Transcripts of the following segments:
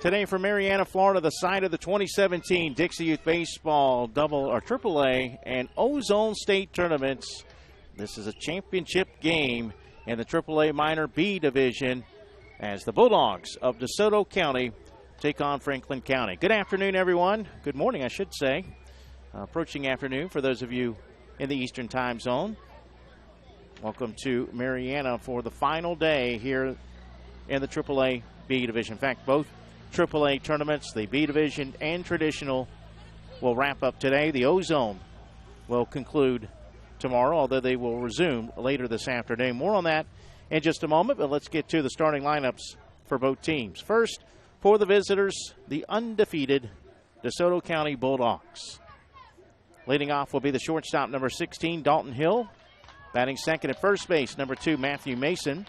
Today from Marianna, Florida, the site of the 2017 Dixie Youth Baseball AAA and Ozone State tournaments. This is a championship game in the AAA Minor B division as the Bulldogs of DeSoto County take on Franklin County. Good afternoon, everyone. Good morning, I should say. Approaching afternoon for those of you in the Eastern Time Zone. Welcome to Marianna for the final day here in the AAA B division. In fact, both AAA tournaments, the B division and traditional, will wrap up today. The Ozone will conclude tomorrow, although they will resume later this afternoon. More on that in just a moment, but let's get to the starting lineups for both teams. First, for the visitors, the undefeated DeSoto County Bulldogs. Leading off will be the shortstop, number 16, Dalton Hill. Batting second at first base, number 2, Matthew Mason.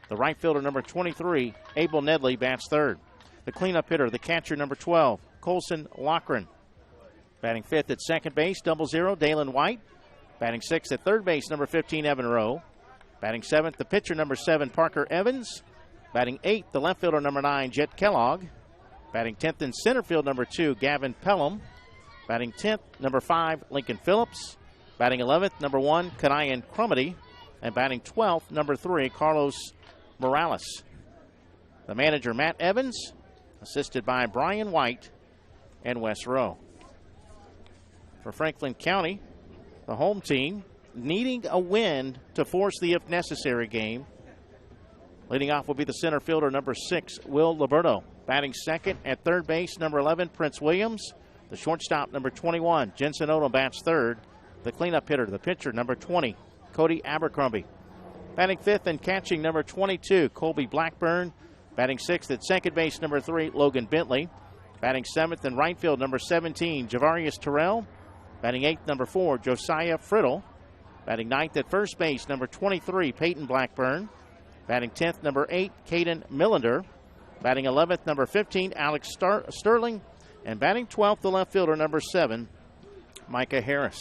The right fielder, number 23, Abel Nedley, bats third. The cleanup hitter, the catcher, number 12, Colson Lochran. Batting fifth at second base, 00, Dalen White. Batting sixth at third base, number 15, Evan Rowe. Batting seventh, the pitcher, number 7, Parker Evans. Batting eighth, the left fielder, number 9, Jet Kellogg. Batting 10th in center field, number 2, Gavin Pelham. Batting 10th, number 5, Lincoln Phillips. Batting 11th, number 1, Kanayan Crumity. And batting 12th, number 3, Carlos Morales. The manager, Matt Evans, assisted by Brian White and Wes Rowe. For Franklin County, the home team needing a win to force the if necessary game. Leading off will be the center fielder, number 6, Will Liberto. Batting second at third base, number 11, Prince Williams. The shortstop, number 21, Jensen Odom, bats third. The cleanup hitter, the pitcher, number 20, Cody Abercrombie. Batting fifth and catching, number 22, Colby Blackburn. Batting sixth at second base, number 3, Logan Bentley. Batting seventh in right field, number 17, Javarius Terrell. Batting eighth, number 4, Josiah Friddle. Batting ninth at first base, number 23, Peyton Blackburn. Batting 10th, number 8, Caden Millender. Batting 11th, number 15, Alex Sterling. And batting 12th, the left fielder, number 7, Micah Harris.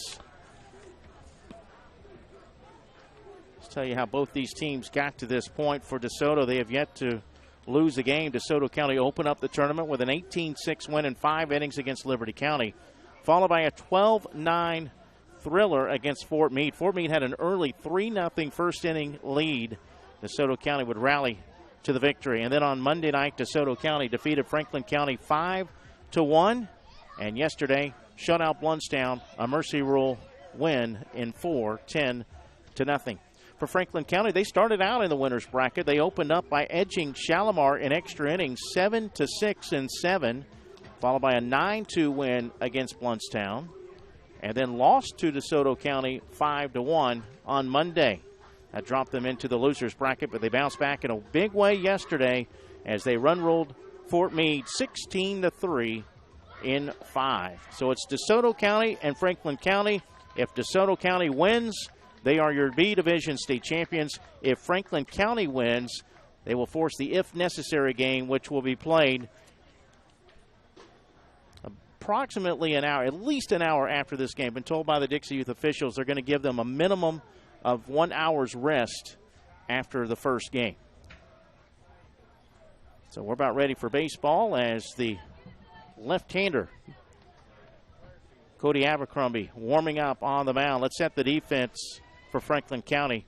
Let's tell you how both these teams got to this point. For DeSoto, they have yet to lose a game. DeSoto County opened up the tournament with an 18-6 win in 5 innings against Liberty County, followed by a 12-9 thriller against Fort Meade. Fort Meade had an early 3-0 first inning lead. DeSoto County would rally to the victory. And then on Monday night, DeSoto County defeated Franklin County 5-1. And yesterday, shut out Blountstown, a mercy rule win in 4, 10-0. For Franklin County, they started out in the winner's bracket. They opened up by edging Shalimar in extra innings 7-6 and 7, followed by a 9-2 win against Blountstown, and then lost to DeSoto County 5-1 on Monday. That dropped them into the loser's bracket, but they bounced back in a big way yesterday as they run-rolled Fort Meade 16-3 in 5. So it's DeSoto County and Franklin County. If DeSoto County wins, they are your B Division state champions. If Franklin County wins, they will force the if necessary game, which will be played approximately an hour, at least an hour after this game. Been told by the Dixie Youth officials they're going to give them a minimum of 1 hour's rest after the first game. So we're about ready for baseball as the left-hander, Cody Abercrombie, warming up on the mound. Let's set the defense for Franklin County.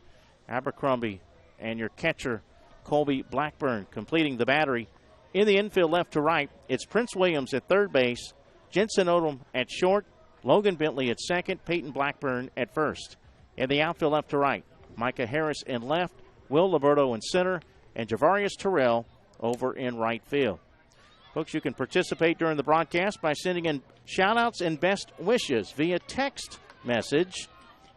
Abercrombie and your catcher, Colby Blackburn, completing the battery. In the infield left to right, it's Prince Williams at third base, Jensen Odom at short, Logan Bentley at second, Peyton Blackburn at first. In the outfield left to right, Micah Harris in left, Will Liberto in center, and Javarius Terrell over in right field. Folks, you can participate during the broadcast by sending in shout-outs and best wishes via text message.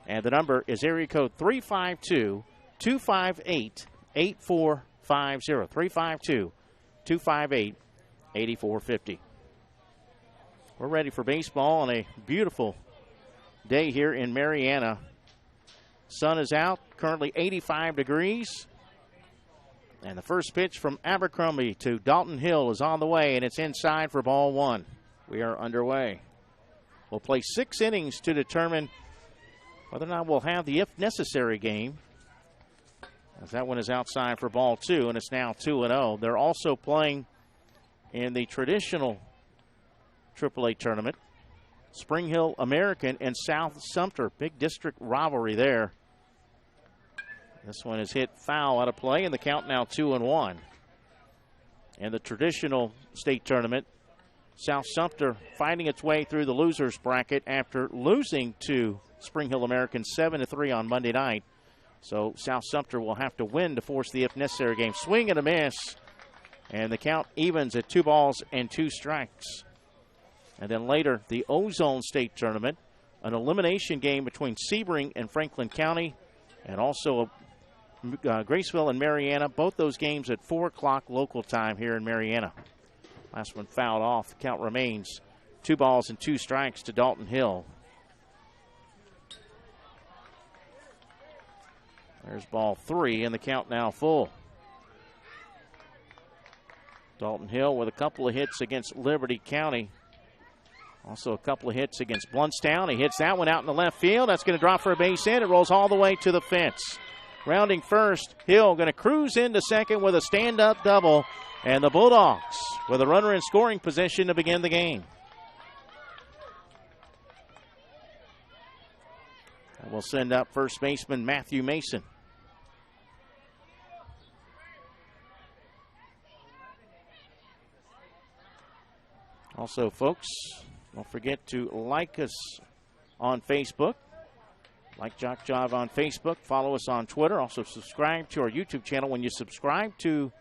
And the number is area code 352-258-8450. 352-258-8450. We're ready for baseball on a beautiful day here in Marianna. Sun is out, currently 85 degrees. And the first pitch from Abercrombie to Dalton Hill is on the way, and it's inside for ball 1. We are underway. We'll play 6 innings to determine whether or not we'll have the if necessary game, as that one is outside for ball 2, and it's now 2-0. They're also playing in the traditional AAA tournament. Spring Hill American and South Sumter. Big district rivalry there. This one is hit foul out of play, and the count now 2-1. In the traditional state tournament, South Sumter fighting its way through the losers bracket after losing to Spring Hill American 7-3 on Monday night. So South Sumter will have to win to force the if necessary game. Swing and a miss, and the count evens at 2 balls and 2 strikes. And then later, the Ozone State Tournament, an elimination game between Sebring and Franklin County, and also Graceville and Mariana. Both those games at 4 o'clock local time here in Mariana. Last one fouled off. The count remains 2 balls and 2 strikes to Dalton Hill. There's ball 3, and the count now full. Dalton Hill with a couple of hits against Liberty County. Also a couple of hits against Bluntstown. He hits that one out in the left field. That's going to drop for a base hit. It rolls all the way to the fence. Rounding first, Hill going to cruise into second with a stand-up double. And the Bulldogs with a runner in scoring position to begin the game. And we'll send up first baseman Matthew Mason. Also, folks, don't forget to like us on Facebook. Like JockJive on Facebook. Follow us on Twitter. Also, subscribe to our YouTube channel. When you subscribe to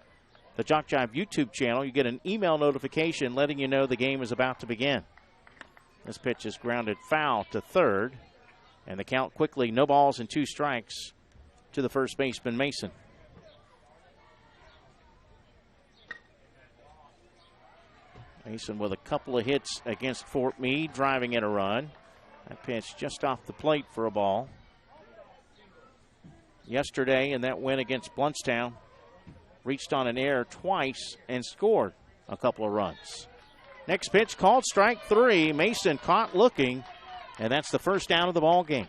the JockJive YouTube channel, you get an email notification letting you know the game is about to begin. This pitch is grounded foul to third. And the count quickly, no balls and 2 strikes to the first baseman, Mason. Mason with a couple of hits against Fort Meade, driving in a run. That pitch just off the plate for a ball. Yesterday in that win against Bluntstown, reached on an error twice and scored a couple of runs. Next pitch called strike 3. Mason caught looking. And that's the first down of the ball game.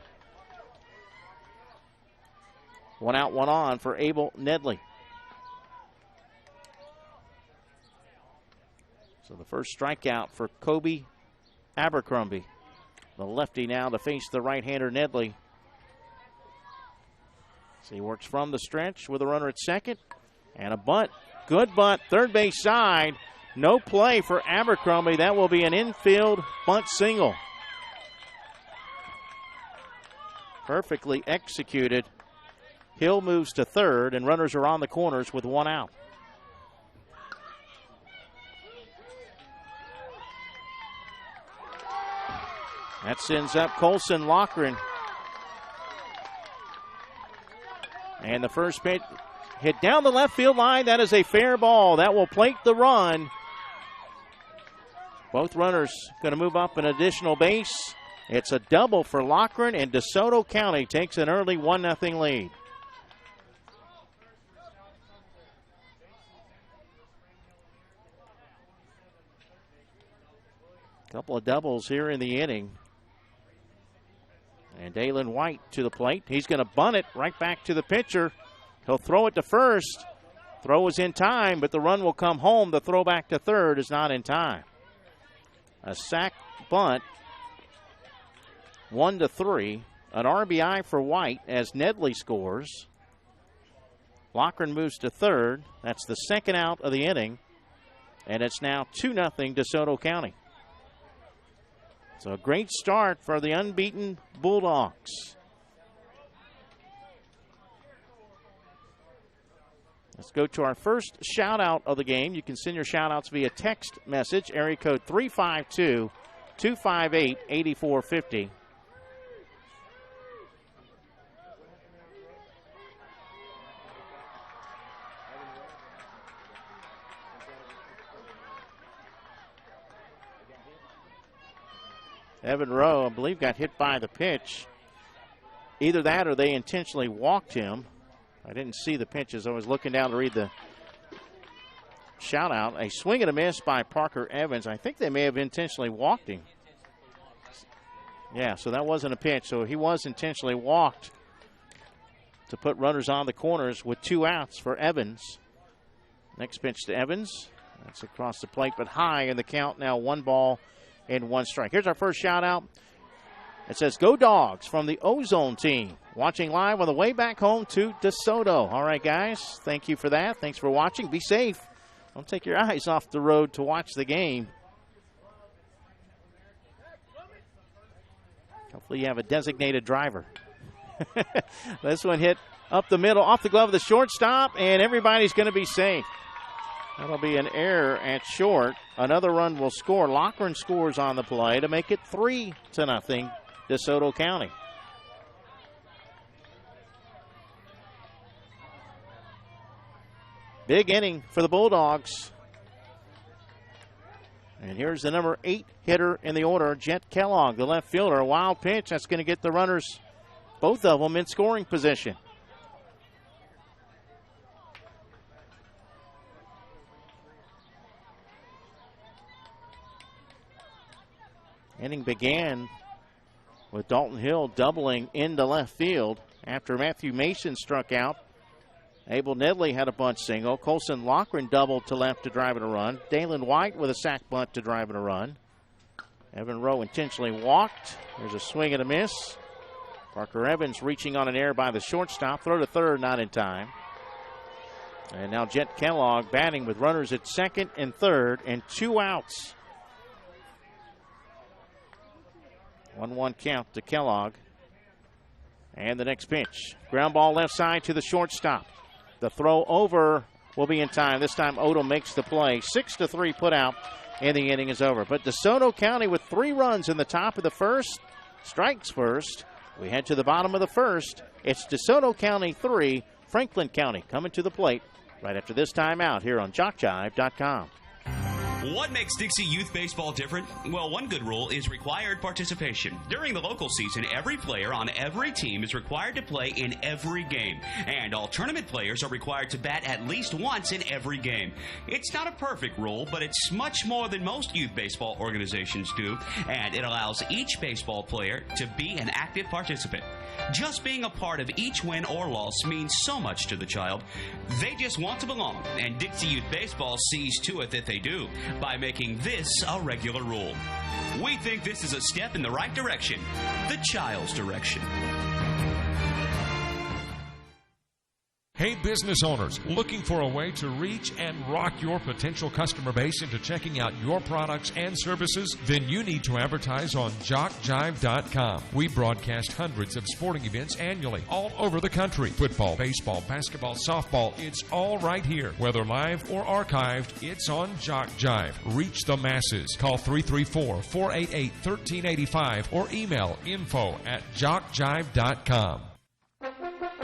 1 out, 1 on for Abel Nedley. So the first strikeout for Kobe Abercrombie. The lefty now to face the right-hander Nedley. So he works from the stretch with a runner at second. And a bunt. Good bunt. Third base side. No play for Abercrombie. That will be an infield bunt single. Perfectly executed. Hill moves to third, and runners are on the corners with 1 out. That sends up Colson Loughran. And the first pitch hit down the left field line. That is a fair ball. That will plate the run. Both runners going to move up an additional base. It's a double for Loughran, and DeSoto County takes an early 1-0 lead. Couple of doubles here in the inning. And Dalen White to the plate. He's going to bunt it right back to the pitcher. He'll throw it to first. Throw is in time, but the run will come home. The throw back to third is not in time. A sac bunt. 1-3. An RBI for White as Nedley scores. Loughran moves to third. That's the second out of the inning. And it's now 2-0 DeSoto County. So a great start for the unbeaten Bulldogs. Let's go to our first shout-out of the game. You can send your shout-outs via text message, area code 352-258-8450. Evan Rowe, I believe, got hit by the pitch. Either that or they intentionally walked him. I didn't see the pitches. I was looking down to read the shout out. A swing and a miss by Parker Evans. I think they may have intentionally walked him. Yeah, so that wasn't a pitch. So he was intentionally walked to put runners on the corners with 2 outs for Evans. Next pitch to Evans. That's across the plate, but high in the count now. 1 ball and 1 strike. Here's our first shout out. It says, "Go Dogs" from the Ozone team. Watching live on the way back home to DeSoto. All right, guys. Thank you for that. Thanks for watching. Be safe. Don't take your eyes off the road to watch the game. Hopefully you have a designated driver. This one hit up the middle, off the glove of the shortstop, and everybody's going to be safe. That'll be an error at short. Another run will score. Loughran scores on the play to make it 3-0, DeSoto County. Big inning for the Bulldogs. And here's the number 8 hitter in the order, Jet Kellogg, the left fielder. A wild pitch. That's going to get the runners, both of them, in scoring position. Inning began with Dalton Hill doubling into left field after Matthew Mason struck out. Abel Nedley had a bunt single. Colson Loughran doubled to left to drive in a run. Dalen White with a sac bunt to drive in a run. Evan Rowe intentionally walked. There's a swing and a miss. Parker Evans reaching on an error by the shortstop. Throw to third, not in time. And now Jet Kellogg batting with runners at second and third and 2 outs. 1-1 count to Kellogg. And the next pitch. Ground ball left side to the shortstop. The throw over will be in time. This time Odom makes the play. 6-3 put out, and the inning is over. But DeSoto County with 3 runs in the top of the first. Strikes first. We head to the bottom of the first. It's DeSoto County 3, Franklin County coming to the plate right after this timeout here on JockJive.com. What makes Dixie Youth Baseball different? Well, one good rule is required participation. During the local season, every player on every team is required to play in every game. And all tournament players are required to bat at least once in every game. It's not a perfect rule, but it's much more than most youth baseball organizations do. And it allows each baseball player to be an active participant. Just being a part of each win or loss means so much to the child. They just want to belong. And Dixie Youth Baseball sees to it that they do by making this a regular rule. We think this is a step in the right direction, the child's direction. Hey, business owners, looking for a way to reach and rock your potential customer base into checking out your products and services? Then you need to advertise on JockJive.com. We broadcast hundreds of sporting events annually all over the country. Football, baseball, basketball, softball, it's all right here. Whether live or archived, it's on JockJive. Reach the masses. Call 334-488-1385 or email info@JockJive.com.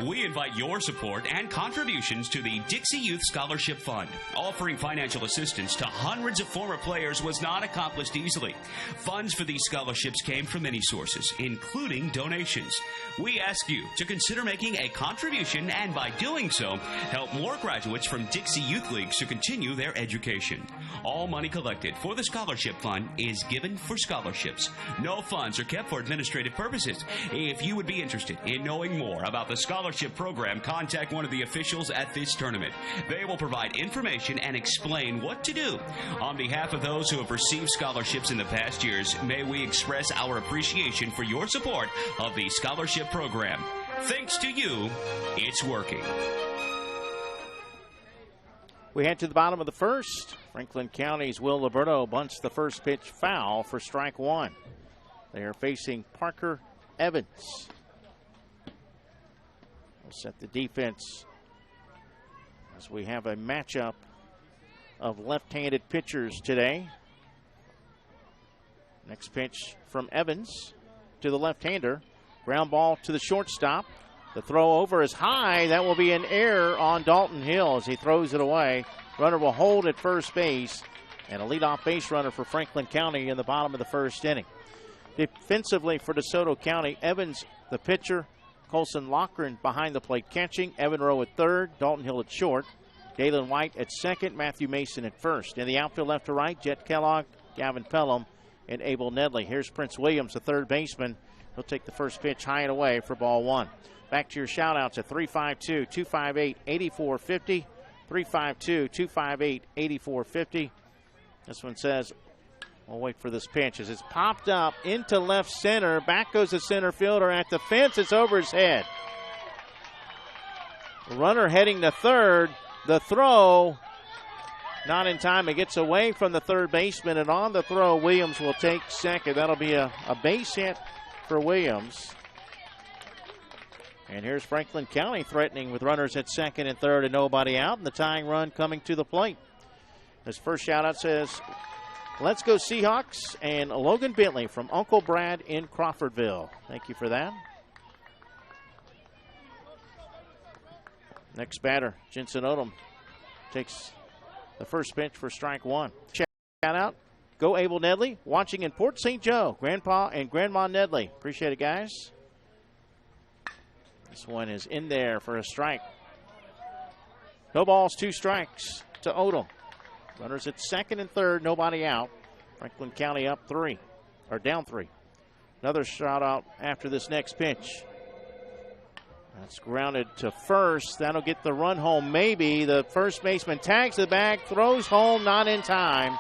We invite your support and contributions to the Dixie Youth Scholarship Fund. Offering financial assistance to hundreds of former players was not accomplished easily. Funds for these scholarships came from many sources, including donations. We ask you to consider making a contribution and by doing so, help more graduates from Dixie Youth Leagues to continue their education. All money collected for the Scholarship Fund is given for scholarships. No funds are kept for administrative purposes. If you would be interested in knowing more about the scholarship program, contact one of the officials at this tournament. They will provide information and explain what to do. On behalf of those who have received scholarships in the past years, may we express our appreciation for your support of the scholarship program. Thanks to you, it's working. We head to the bottom of the first. Franklin County's Will Liberto bunts the first pitch foul for strike 1. They are facing Parker Evans. We'll set the defense as we have a matchup of left-handed pitchers today. Next pitch from Evans to the left-hander. Ground ball to the shortstop. The throw over is high. That will be an error on Dalton Hill as he throws it away. Runner will hold at first base, and a leadoff base runner for Franklin County in the bottom of the first inning. Defensively for DeSoto County, Evans, the pitcher, Colson Loughran behind the plate catching. Evan Rowe at third. Dalton Hill at short. Dalen White at second. Matthew Mason at first. In the outfield left to right, Jet Kellogg, Gavin Pelham, and Abel Nedley. Here's Prince Williams, the third baseman. He'll take the first pitch high and away for ball 1. Back to your shout-outs at 352-258-8450. 352-258-8450. This one says, we'll wait for this pitch as it's popped up into left center. Back goes the center fielder at the fence. It's over his head. Runner heading to third. The throw, not in time. It gets away from the third baseman, and on the throw, Williams will take second. That'll be a base hit for Williams. And here's Franklin County threatening with runners at second and third and nobody out, and the tying run coming to the plate. This first shout-out says, let's go Seahawks, and Logan Bentley from Uncle Brad in Crawfordville. Thank you for that. Next batter, Jensen Odom, takes the first pitch for strike one. Shout out, go Abel Nedley, watching in Port St. Joe. Grandpa and Grandma Nedley. Appreciate it, guys. This one is in there for a strike. No balls, 2 strikes to Odom. Runners at second and third, nobody out. Franklin County up 3, or down 3. Another shout out after this next pitch. That's grounded to first. That'll get the run home, maybe. The first baseman tags the bag, throws home, not in time.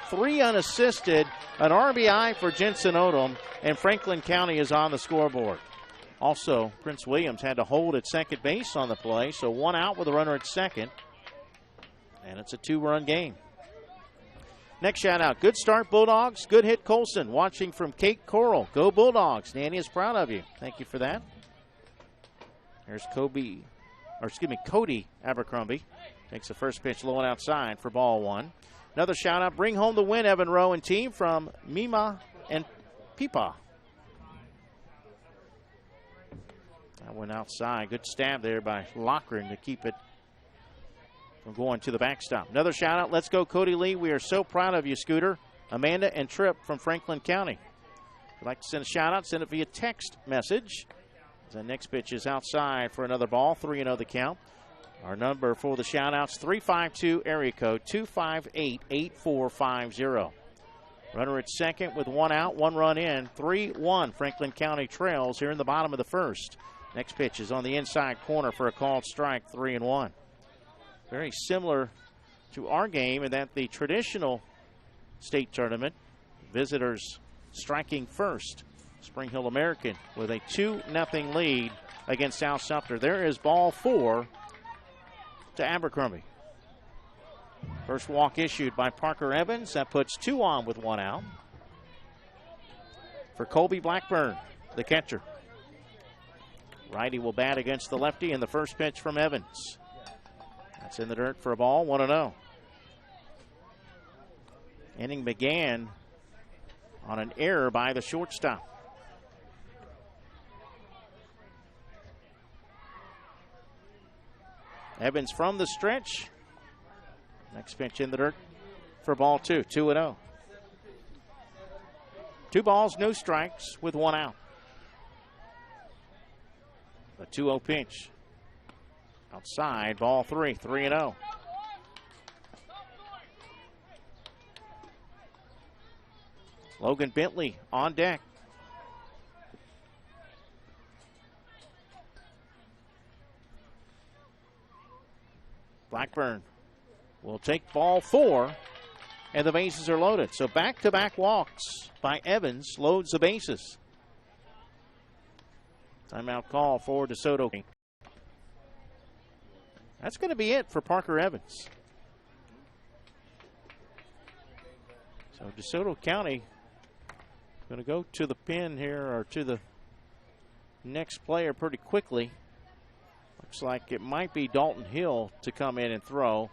3 unassisted, an RBI for Jensen Odom, and Franklin County is on the scoreboard. Also, Prince Williams had to hold at second base on the play, so 1 out with a runner at second, and it's a 2-run game. Next shout out, good start Bulldogs, good hit Colson, watching from Cape Coral. Go Bulldogs, Nanny is proud of you. Thank you for that. There's Cody Abercrombie. Takes the first pitch low and outside for ball 1. Another shout out, bring home the win, Evan Rowe and team from Mima and Pipa. That went outside. Good stab there by Lochran to keep it from going to the backstop. Another shout out, let's go Cody Lee. We are so proud of you, Scooter, Amanda, and Tripp from Franklin County. If you'd like to send a shout out, send it via text message. The next pitch is outside for another ball, 3-0 the count. Our number for the shout-outs, 352 area code 258-8450. Runner at second with 1 out, 1 run in, 3-1. Franklin County trails here in the bottom of the first. Next pitch is on the inside corner for a called strike, 3-1. Very similar to our game in that the traditional state tournament, visitors striking first. Spring Hill American with a 2-0 lead against South Sumter. There is ball 4 to Abercrombie. First walk issued by Parker Evans. That puts 2 on with 1 out. For Colby Blackburn, the catcher. Righty will bat against the lefty, and the first pitch from Evans. That's in the dirt for a ball, 1-0. Inning began on an error by the shortstop. Evans from the stretch. Next pitch in the dirt for ball 2, 2-0. 2 balls, no strikes with 1 out. A 2-0 pitch. Outside, ball 3, 3-0. Logan Bentley on deck. Blackburn will take ball 4, and the bases are loaded. So back-to-back walks by Evans loads the bases. Timeout call for Desoto. That's going to be it for Parker Evans. So DeSoto County going to go to the pin here, or to the next player pretty quickly. Looks like it might be Dalton Hill to come in and throw.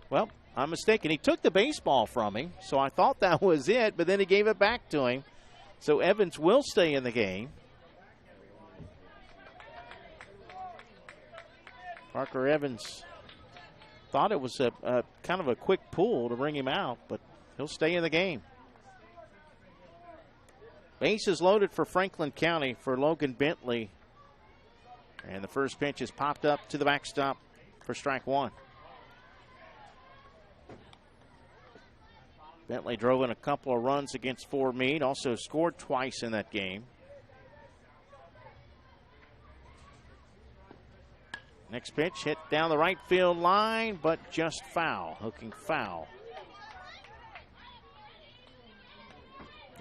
Well, I'm mistaken. He took the baseball from him, so I thought that was it, but then he gave it back to him. So Evans will stay in the game. Parker Evans thought it was a kind of a quick pull to bring him out, but he'll stay in the game. Bases loaded for Franklin County for Logan Bentley. And the first pitch is popped up to the backstop for strike 1. Bentley drove in a couple of runs against Fort Meade, also scored twice in that game. Next pitch hit down the right field line, but just foul. Hooking foul.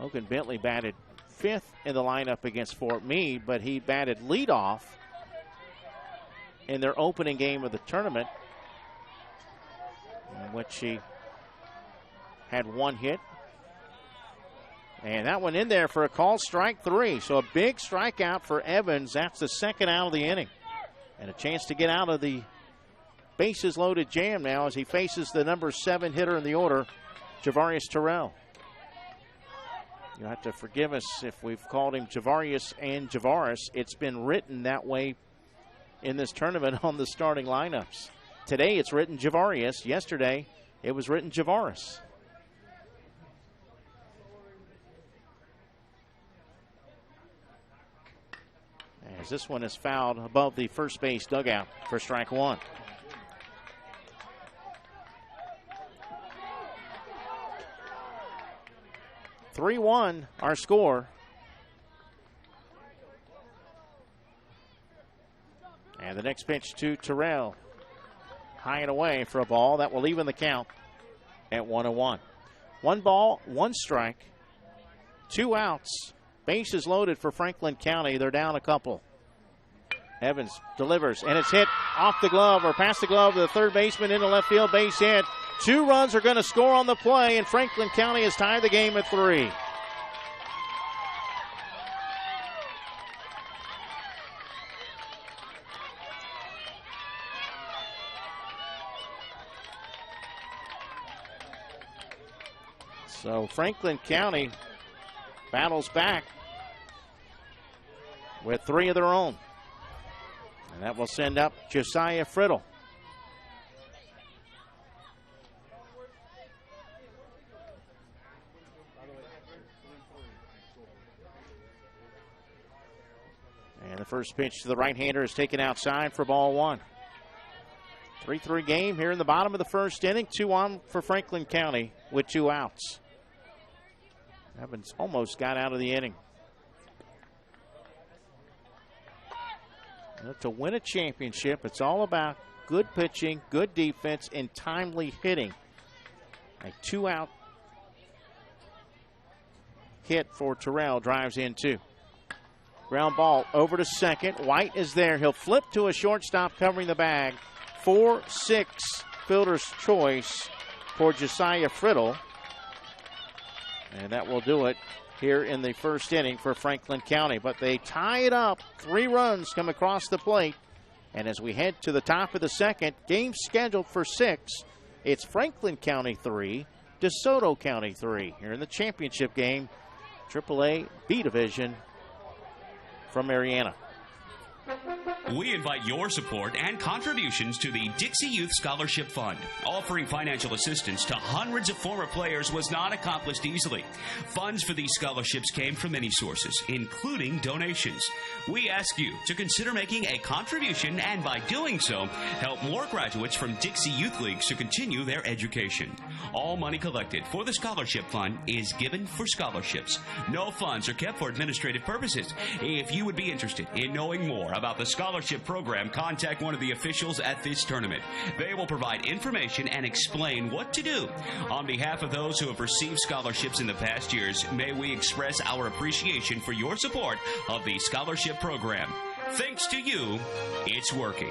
Logan Bentley batted 5th in the lineup against Fort Meade, but he batted leadoff in their opening game of the tournament, in which he had 1 hit. And that one in there for a call, strike 3. So a big strikeout for Evans. That's the 2nd out of the inning. And a chance to get out of the bases loaded jam now as he faces the number 7 hitter in the order, Javarius Terrell. You have to forgive us if we've called him Javarius and Javaris. It's been written that way in this tournament on the starting lineups. Today it's written Javarius. Yesterday it was written Javaris. As this one is fouled above the first base dugout for strike 1. (3-1) our score. And the next pitch to Terrell. High and away for a ball that will even the count at 1-1. 1 ball, 1 strike, 2 outs. Bases loaded for Franklin County. They're down a couple. Evans delivers, and it's hit off the glove or past the glove to the third baseman into left field, base hit. 2 runs are going to score on the play, and Franklin County has tied the game at 3. So Franklin County battles back with 3 of their own. And that will send up Josiah Friddle. And the first pitch to the right-hander is taken outside for ball 1. 3-3 game here in the bottom of the first inning. 2 on for Franklin County with 2 outs. Evans almost got out of the inning. To win a championship, it's all about good pitching, good defense, and timely hitting. A 2-out hit for Terrell drives in 2. Ground ball over to second. White is there. He'll flip to a shortstop covering the bag. 4-6 fielder's choice for Josiah Friddle. And that will do it here in the first inning for Franklin County. But they tie it up. 3 runs come across the plate. And as we head to the top of the second, game scheduled for 6. It's Franklin County 3, DeSoto County 3. Here in the championship game, AAA B Division from Mariana. We invite your support and contributions to the Dixie Youth Scholarship Fund. Offering financial assistance to hundreds of former players was not accomplished easily. Funds for these scholarships came from many sources, including donations. We ask you to consider making a contribution and by doing so, help more graduates from Dixie Youth Leagues to continue their education. All money collected for the Scholarship Fund is given for scholarships. No funds are kept for administrative purposes. If you would be interested in knowing more about the scholarship program, contact one of the officials at this tournament. They will provide information and explain what to do. On behalf of those who have received scholarships in the past years, may we express our appreciation for your support of the scholarship program. Thanks to you, it's working.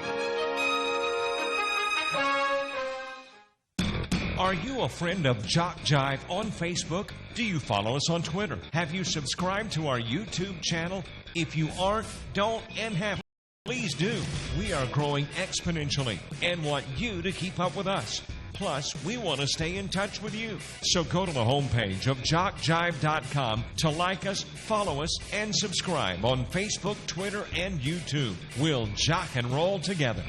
Are you a friend of JockJive on Facebook? Do you follow us on Twitter? Have you subscribed to our YouTube channel? If you aren't, don't and have. Please do. We are growing exponentially and want you to keep up with us. Plus, we want to stay in touch with you. So go to the homepage of JockJive.com to like us, follow us, and subscribe on Facebook, Twitter, and YouTube. We'll jock and roll together.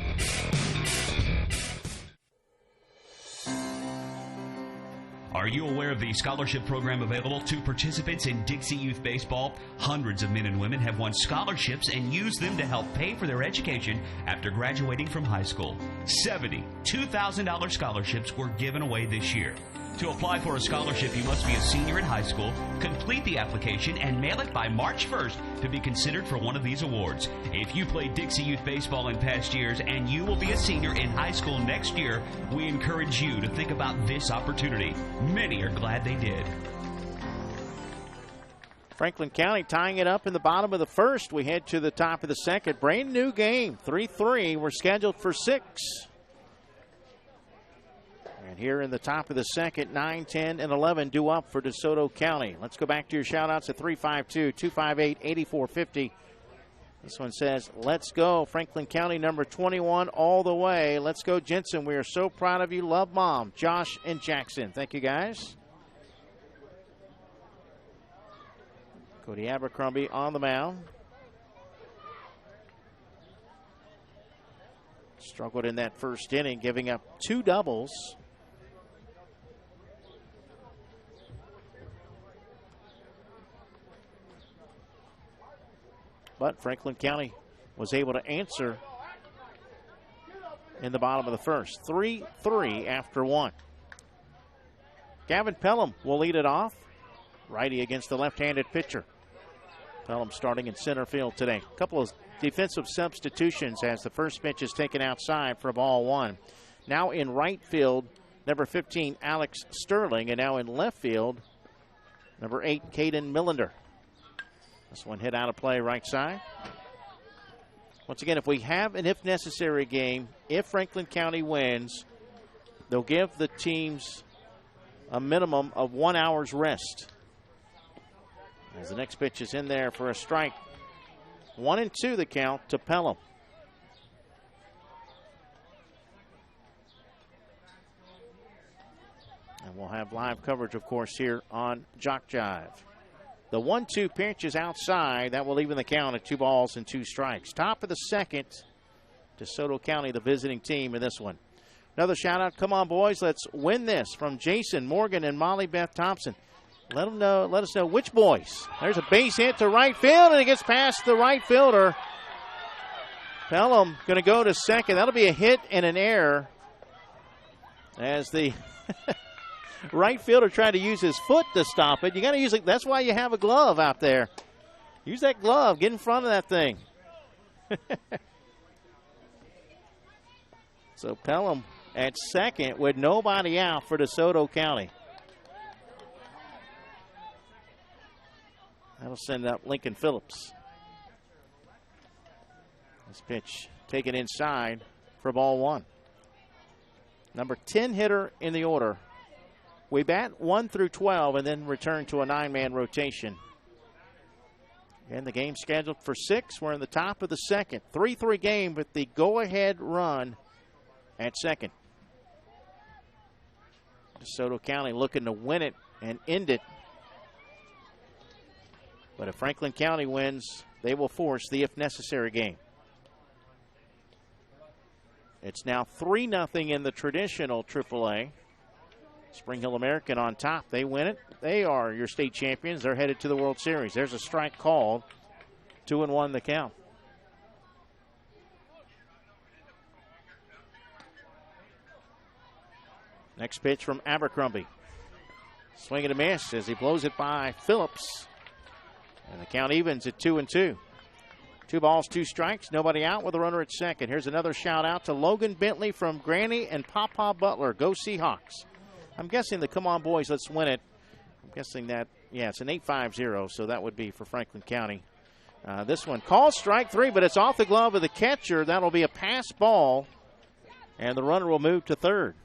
Are you aware of the scholarship program available to participants in Dixie Youth Baseball? Hundreds of men and women have won scholarships and used them to help pay for their education after graduating from high school. 70 $2,000 scholarships were given away this year. To apply for a scholarship, you must be a senior in high school, complete the application, and mail it by March 1st to be considered for one of these awards. If you played Dixie Youth Baseball in past years and you will be a senior in high school next year, we encourage you to think about this opportunity. Many are glad they did. Franklin County tying it up in the bottom of the first. We head to the top of the second. Brand new game, 3-3. We're scheduled for 6. And here in the top of the second, 9, 10, and 11 due up for DeSoto County. Let's go back to your shout-outs at 352-258-8450. This one says, let's go, Franklin County, number 21, all the way. Let's go, Jensen. We are so proud of you. Love, Mom, Josh, and Jackson. Thank you, guys. Cody Abercrombie on the mound. Struggled in that first inning, giving up 2 doubles. But Franklin County was able to answer in the bottom of the first. 3-3 after 1. Gavin Pelham will lead it off. Righty against the left-handed pitcher. Pelham starting in center field today. A couple of defensive substitutions as the first pitch is taken outside for ball 1. Now in right field, number 15, Alex Sterling. And now in left field, number 8, Caden Millender. This one hit out of play right side. Once again, if we have an if necessary game, if Franklin County wins, they'll give the teams a minimum of 1 hour's rest. As the next pitch is in there for a strike. 1-2 the count to Pelham. And we'll have live coverage, of course, here on JockJive. The 1-2 pitch is outside. That will even the count at 2 balls and 2 strikes. Top of the second, DeSoto County, the visiting team in this one. Another shout out. Come on, boys. Let's win this from Jason Morgan and Molly Beth Thompson. Let us know which boys. There's a base hit to right field, and it gets past the right fielder. Pelham going to go to second. That'll be a hit and an error as the right fielder tried to use his foot to stop it. You got to use it. That's why you have a glove out there. Use that glove. Get in front of that thing. So Pelham at second with nobody out for DeSoto County. That'll send up Lincoln Phillips. This pitch taken inside for ball 1. Number 10 hitter in the order. We bat 1 through 12 and then return to a 9-man rotation. And the game scheduled for 6. We're in the top of the second. 3-3 game with the go-ahead run at second. DeSoto County looking to win it and end it. But if Franklin County wins, they will force the if necessary game. It's now 3-0 in the traditional AAA. Spring Hill American on top. They win it. They are your state champions. They're headed to the World Series. There's a strike called. 2-1 the count. Next pitch from Abercrombie. Swing and a miss as he blows it by Phillips. And the count evens at 2-2. 2 balls, 2 strikes, nobody out with a runner at second. Here's another shout out to Logan Bentley from Granny and Papa Butler. Go Seahawks. I'm guessing the come on boys, let's win it. I'm guessing that, yeah, it's an 8-5-0, so that would be for Franklin County. This one called strike 3, but it's off the glove of the catcher. That'll be a pass ball, and the runner will move to third.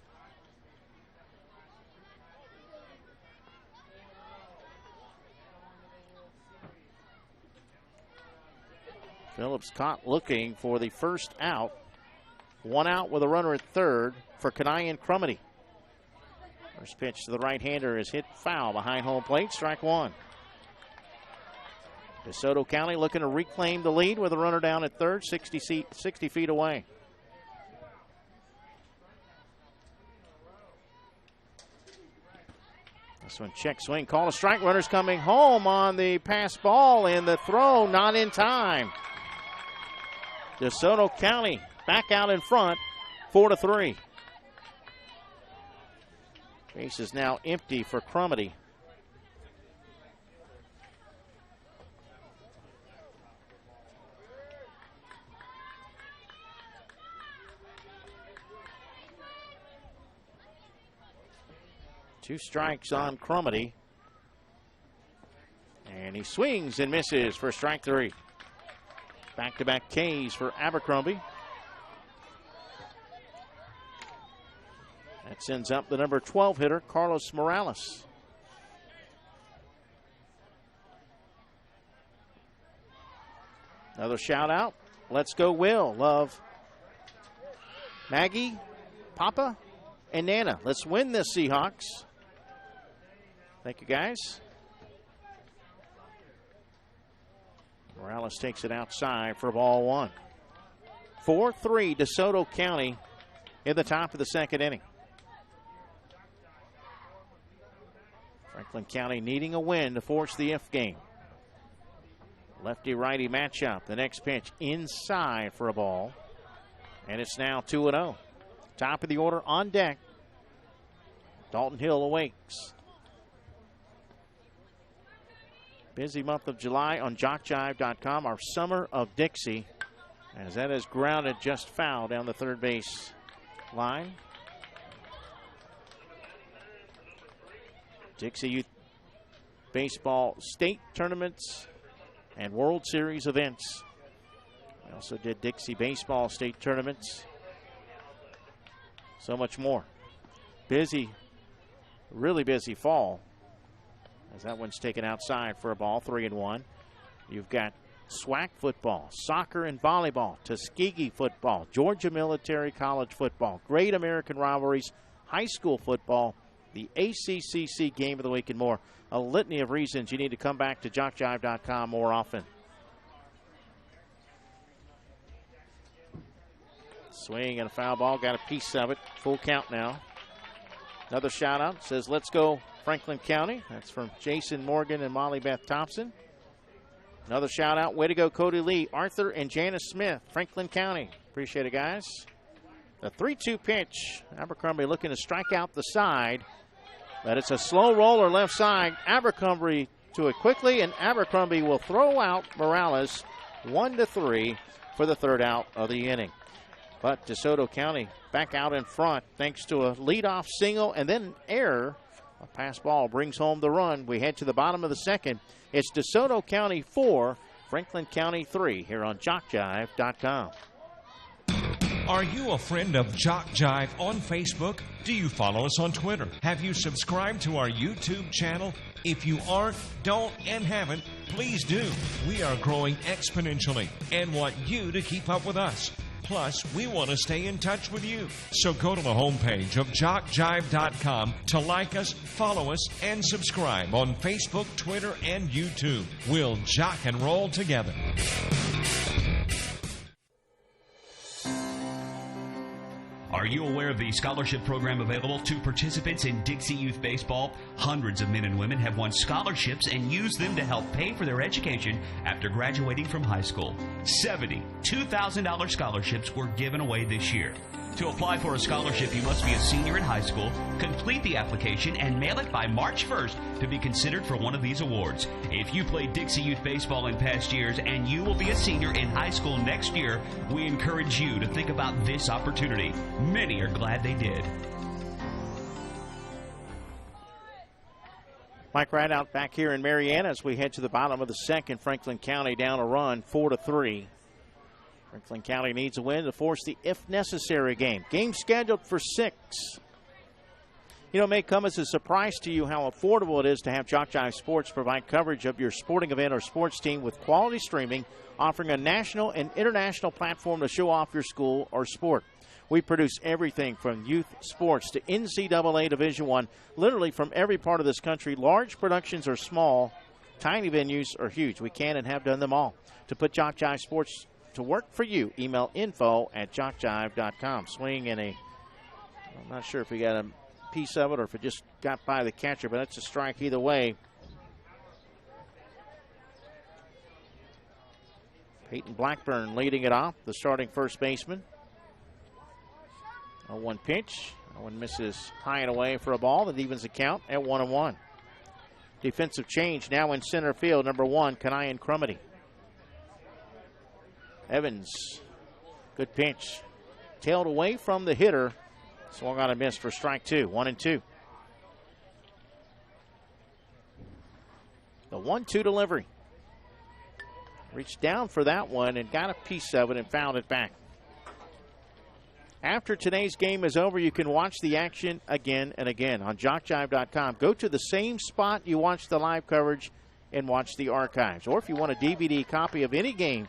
Phillips caught looking for the first out. 1 out with a runner at third for Kanayan Crumity. First pitch to the right-hander is hit foul behind home plate. Strike 1. DeSoto County looking to reclaim the lead with a runner down at third, 60 feet away. This one check swing, call a strike. Runners coming home on the pass ball, and the throw not in time. DeSoto County back out in front, 4-3. Base is now empty for Crumity. Two strikes on Crumity. And he swings and misses for strike 3. Back-to-back Ks for Abercrombie. That sends up the number 12 hitter, Carlos Morales. Another shout out. Let's go, Will. Love Maggie, Papa, and Nana. Let's win this, Seahawks. Thank you, guys. Morales takes it outside for ball 1. 4-3 DeSoto County in the top of the second inning. Franklin County needing a win to force the if game. Lefty-righty matchup. The next pitch inside for a ball. And it's now 2-0. Top of the order on deck. Dalton Hill awakes. Busy month of July on JockJive.com. Our Summer of Dixie. As that is grounded just foul down the third base line. Dixie Youth Baseball state tournaments and World Series events. We also did Dixie Baseball state tournaments. So much more. Busy, really busy fall. As that one's taken outside for a ball, 3-1. You've got SWAC football, soccer and volleyball, Tuskegee football, Georgia Military College football, Great American Rivalries, high school football, the ACCC Game of the Week, and more. A litany of reasons you need to come back to JockJive.com more often. Swing and a foul ball. Got a piece of it. Full count now. Another shout out. Says, let's go Franklin County. That's from Jason Morgan and Molly Beth Thompson. Another shout out. Way to go, Cody Lee, Arthur, and Janice Smith. Franklin County. Appreciate it, guys. The 3-2 pitch. Abercrombie looking to strike out the side. But it's a slow roller left side. Abercrombie to it quickly, and Abercrombie will throw out Morales 1-3 for the third out of the inning. But DeSoto County back out in front thanks to a leadoff single and then an error. A pass ball brings home the run. We head to the bottom of the second. It's DeSoto County 4, Franklin County 3 here on JockJive.com. Are you a friend of JockJive on Facebook? Do you follow us on Twitter? Have you subscribed to our YouTube channel? If you aren't, don't, and haven't, please do. We are growing exponentially and want you to keep up with us. Plus, we want to stay in touch with you. So go to the homepage of JockJive.com to like us, follow us, and subscribe on Facebook, Twitter, and YouTube. We'll jock and roll together. Are you aware of the scholarship program available to participants in Dixie Youth Baseball? Hundreds of men and women have won scholarships and used them to help pay for their education after graduating from high school. 70 $2,000 scholarships were given away this year. To apply for a scholarship, you must be a senior in high school, complete the application, and mail it by March 1st to be considered for one of these awards. If you played Dixie Youth Baseball in past years and you will be a senior in high school next year, we encourage you to think about this opportunity. Many are glad they did. Mike Rideout back here in Marianna as we head to the bottom of the second. Franklin County down a run, 4-3. Franklin County needs a win to force the if necessary game. Game scheduled for 6. You know, it may come as a surprise to you how affordable it is to have JockJive Sports provide coverage of your sporting event or sports team with quality streaming, offering a national and international platform to show off your school or sport. We produce everything from youth sports to NCAA Division I, literally from every part of this country. Large productions or small, tiny venues or huge. We can and have done them all. To put JockJive Sports to work for you, email info@jockjive.com. Swing and I'm not sure if we got a piece of it or if it just got by the catcher, but that's a strike either way. Peyton Blackburn leading it off, the starting first baseman. 0-1 pitch. That one misses high and away for a ball. That evens the count at 1-1. Defensive change now in center field. Number 1, Kanayan Crumity. Evans, good pitch. Tailed away from the hitter. Swung on and missed for strike 2. 1-2. The 1-2 delivery. Reached down for that one and got a piece of it and fouled it back. After today's game is over, you can watch the action again and again on JockJive.com. Go to the same spot you watch the live coverage and watch the archives. Or if you want a DVD copy of any game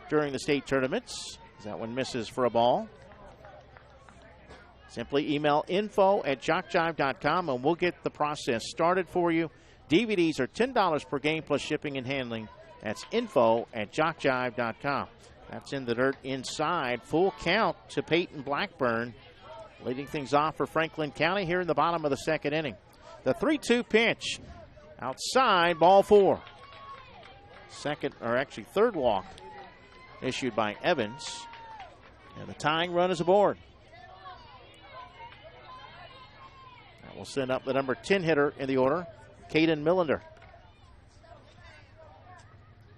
during the state tournaments, that one misses for a ball. Simply email info@jockjive.com and we'll get the process started for you. DVDs are $10 per game plus shipping and handling. That's info@jockjive.com. That's in the dirt inside. Full count to Peyton Blackburn. Leading things off for Franklin County here in the bottom of the second inning. The 3-2 pitch. Outside, ball 4. Third walk issued by Evans. And the tying run is aboard. That will send up the number 10 hitter in the order, Caden Millender.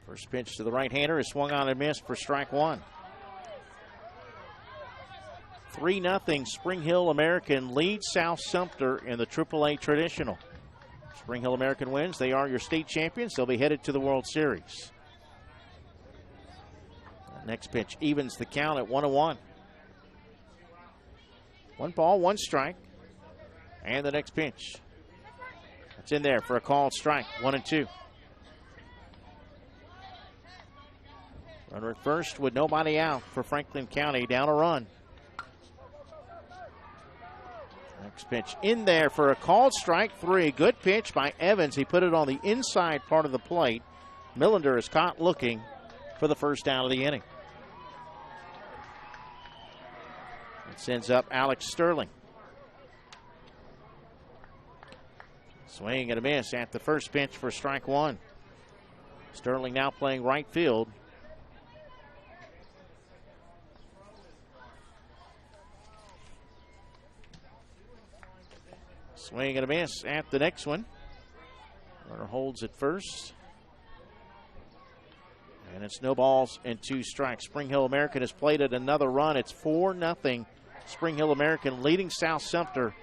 First pitch to the right-hander is swung on and missed for strike 1. 3-0 Spring Hill American leads South Sumter in the AAA Traditional. Spring Hill American wins. They are your state champions. They'll be headed to the World Series. Next pitch evens the count at 1-1. 1 ball, 1 strike. And the next pitch. That's in there for a called strike. 1-2. Runner at first with nobody out for Franklin County. Down a run. Next pitch in there for a called strike 3. Good pitch by Evans. He put it on the inside part of the plate. Millender is caught looking for the first out of the inning. It sends up Alex Sterling. Swing and a miss at the first pitch for strike 1. Sterling now playing right field. Swing and a miss at the next one. Runner holds at first. And it's no balls and 2 strikes. Spring Hill American has played at another run. It's 4-0 Spring Hill American leading South Sumter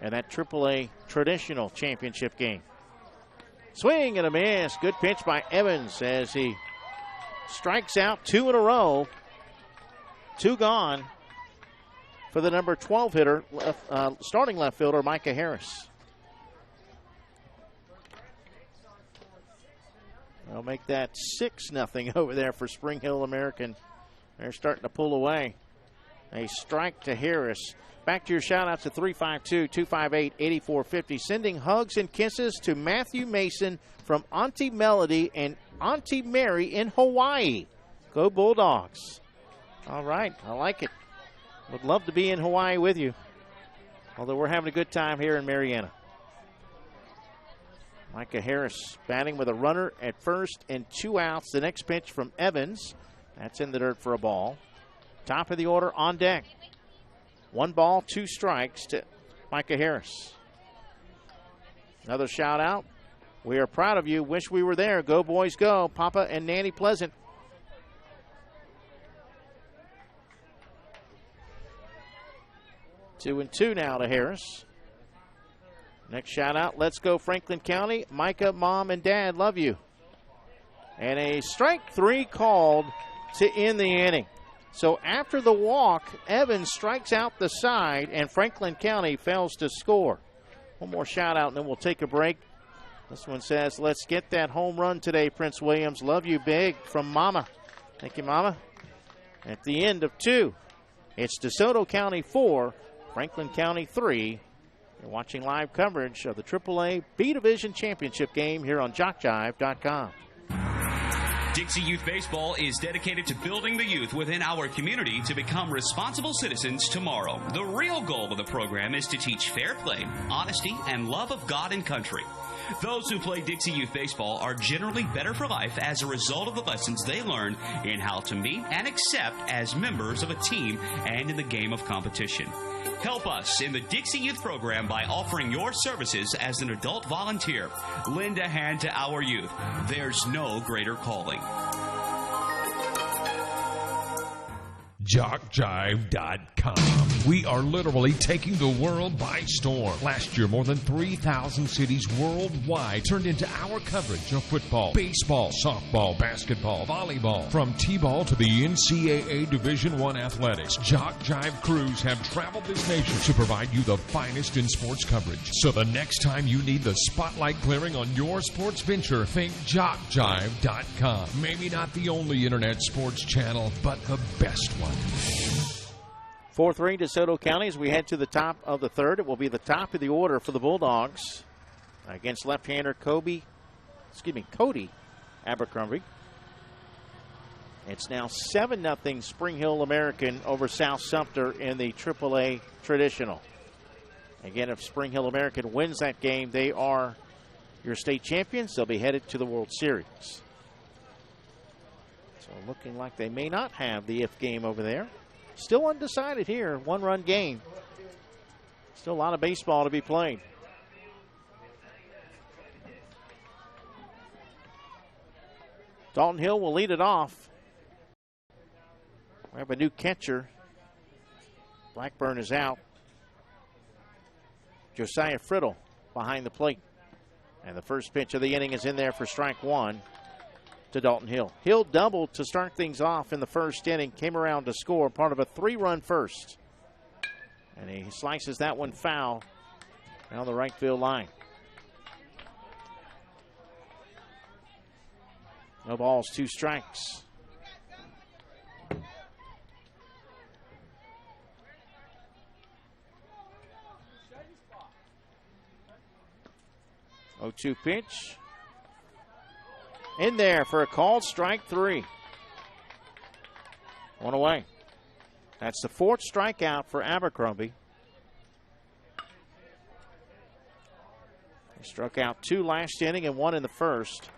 in that AAA Traditional Championship game. Swing and a miss. Good pitch by Evans as he strikes out 2 in a row. 2 gone for the number 12 hitter, starting left fielder Micah Harris. They'll make that 6-0 over there for Spring Hill American. They're starting to pull away. A strike to Harris. Back to your shout-outs at 352-258-8450. Sending hugs and kisses to Matthew Mason from Auntie Melody and Auntie Mary in Hawaii. Go Bulldogs. All right, I like it. Would love to be in Hawaii with you. Although we're having a good time here in Marietta. Micah Harris batting with a runner at first and 2 outs. The next pitch from Evans. That's in the dirt for a ball. Top of the order on deck. 1 ball, 2 strikes to Micah Harris. Another shout out. We are proud of you. Wish we were there. Go boys go. Papa and Nanny Pleasant. Two and 2 now to Harris. Next shout out. Let's go Franklin County. Micah, Mom, and Dad love you. And a strike 3 called to end the inning. So after the walk, Evans strikes out the side, and Franklin County fails to score. One more shout out, and then we'll take a break. This one says, let's get that home run today, Prince Williams. Love you big from Mama. Thank you, Mama. At the end of 2, it's DeSoto County 4, Franklin County 3. You're watching live coverage of the AAA B Division Championship game here on JockJive.com. Dixie Youth Baseball is dedicated to building the youth within our community to become responsible citizens tomorrow. The real goal of the program is to teach fair play, honesty, and love of God and country. Those who play Dixie Youth Baseball are generally better for life as a result of the lessons they learn in how to meet and accept as members of a team and in the game of competition. Help us in the Dixie Youth program by offering your services as an adult volunteer. Lend a hand to our youth. There's no greater calling. JockJive.com. We are literally taking the world by storm. Last year, more than 3,000 cities worldwide turned into our coverage of football, baseball, softball, basketball, volleyball. From T-ball to the NCAA Division I athletics, JockJive crews have traveled this nation to provide you the finest in sports coverage. So the next time you need the spotlight clearing on your sports venture, think JockJive.com. Maybe not the only internet sports channel, but the best one. 4-3 DeSoto County as we head to the top of the third. It will be the top of the order for the Bulldogs against left-hander Cody Abercrombie. It's now 7-0 Spring Hill American over South Sumter in the AAA traditional. Again, if Spring Hill American wins that game, they are your state champions. They'll be headed to the World Series. So looking like they may not have the if game over there. Still undecided here, one-run game. Still a lot of baseball to be played. Dalton Hill will lead it off. We have a new catcher. Blackburn is out. Josiah Friddle behind the plate. And the first pitch of the inning is in there for strike one to Dalton Hill. Hill doubled to start things off in the first inning, came around to score, part of a 3-run first. And he slices that one foul down the right field line. No balls, 2 strikes. Oh, 2 pitch. In there for a called strike 3. One away. That's the 4th strikeout for Abercrombie. He struck out 2 last inning and 1 in the first.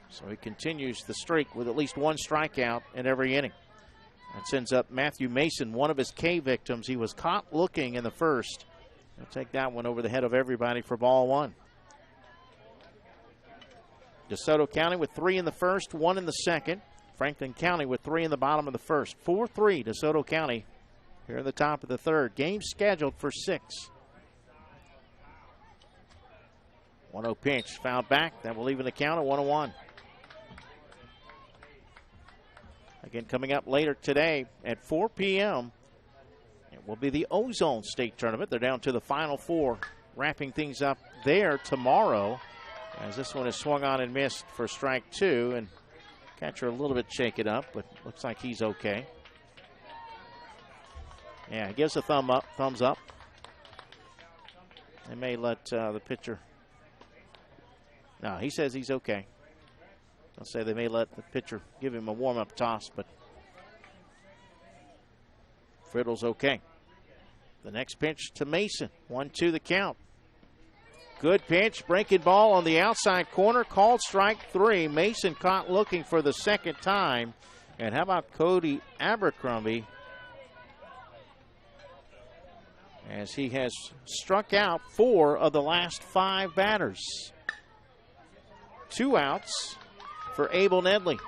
So he continues the streak with at least 1 strikeout in every inning. That sends up Matthew Mason, one of his K victims. He was caught looking in the first. He'll take that one over the head of everybody for ball 1. DeSoto County with 3 in the first, 1 in the second. Franklin County with 3 in the bottom of the first. 4-3 DeSoto County here in the top of the third. Game scheduled for 6. 1-0 pitch, fouled back. That will even the count at 1-1. Again, coming up later today at 4 p.m., it will be the Ozone State Tournament. They're down to the Final 4, wrapping things up there tomorrow. As this one is swung on and missed for strike 2, and catcher a little bit shaken up, but looks like he's okay. Yeah, he gives a thumbs up. They may let the pitcher. No, he says he's okay. I'll say they may let the pitcher give him a warm-up toss, but Friddle's okay. The next pitch to Mason. 1-2 the count. Good pitch, breaking ball on the outside corner, called strike 3. Mason caught looking for the second time. And how about Cody Abercrombie? As he has struck out 4 of the last 5 batters. 2 outs for Abel Nedley.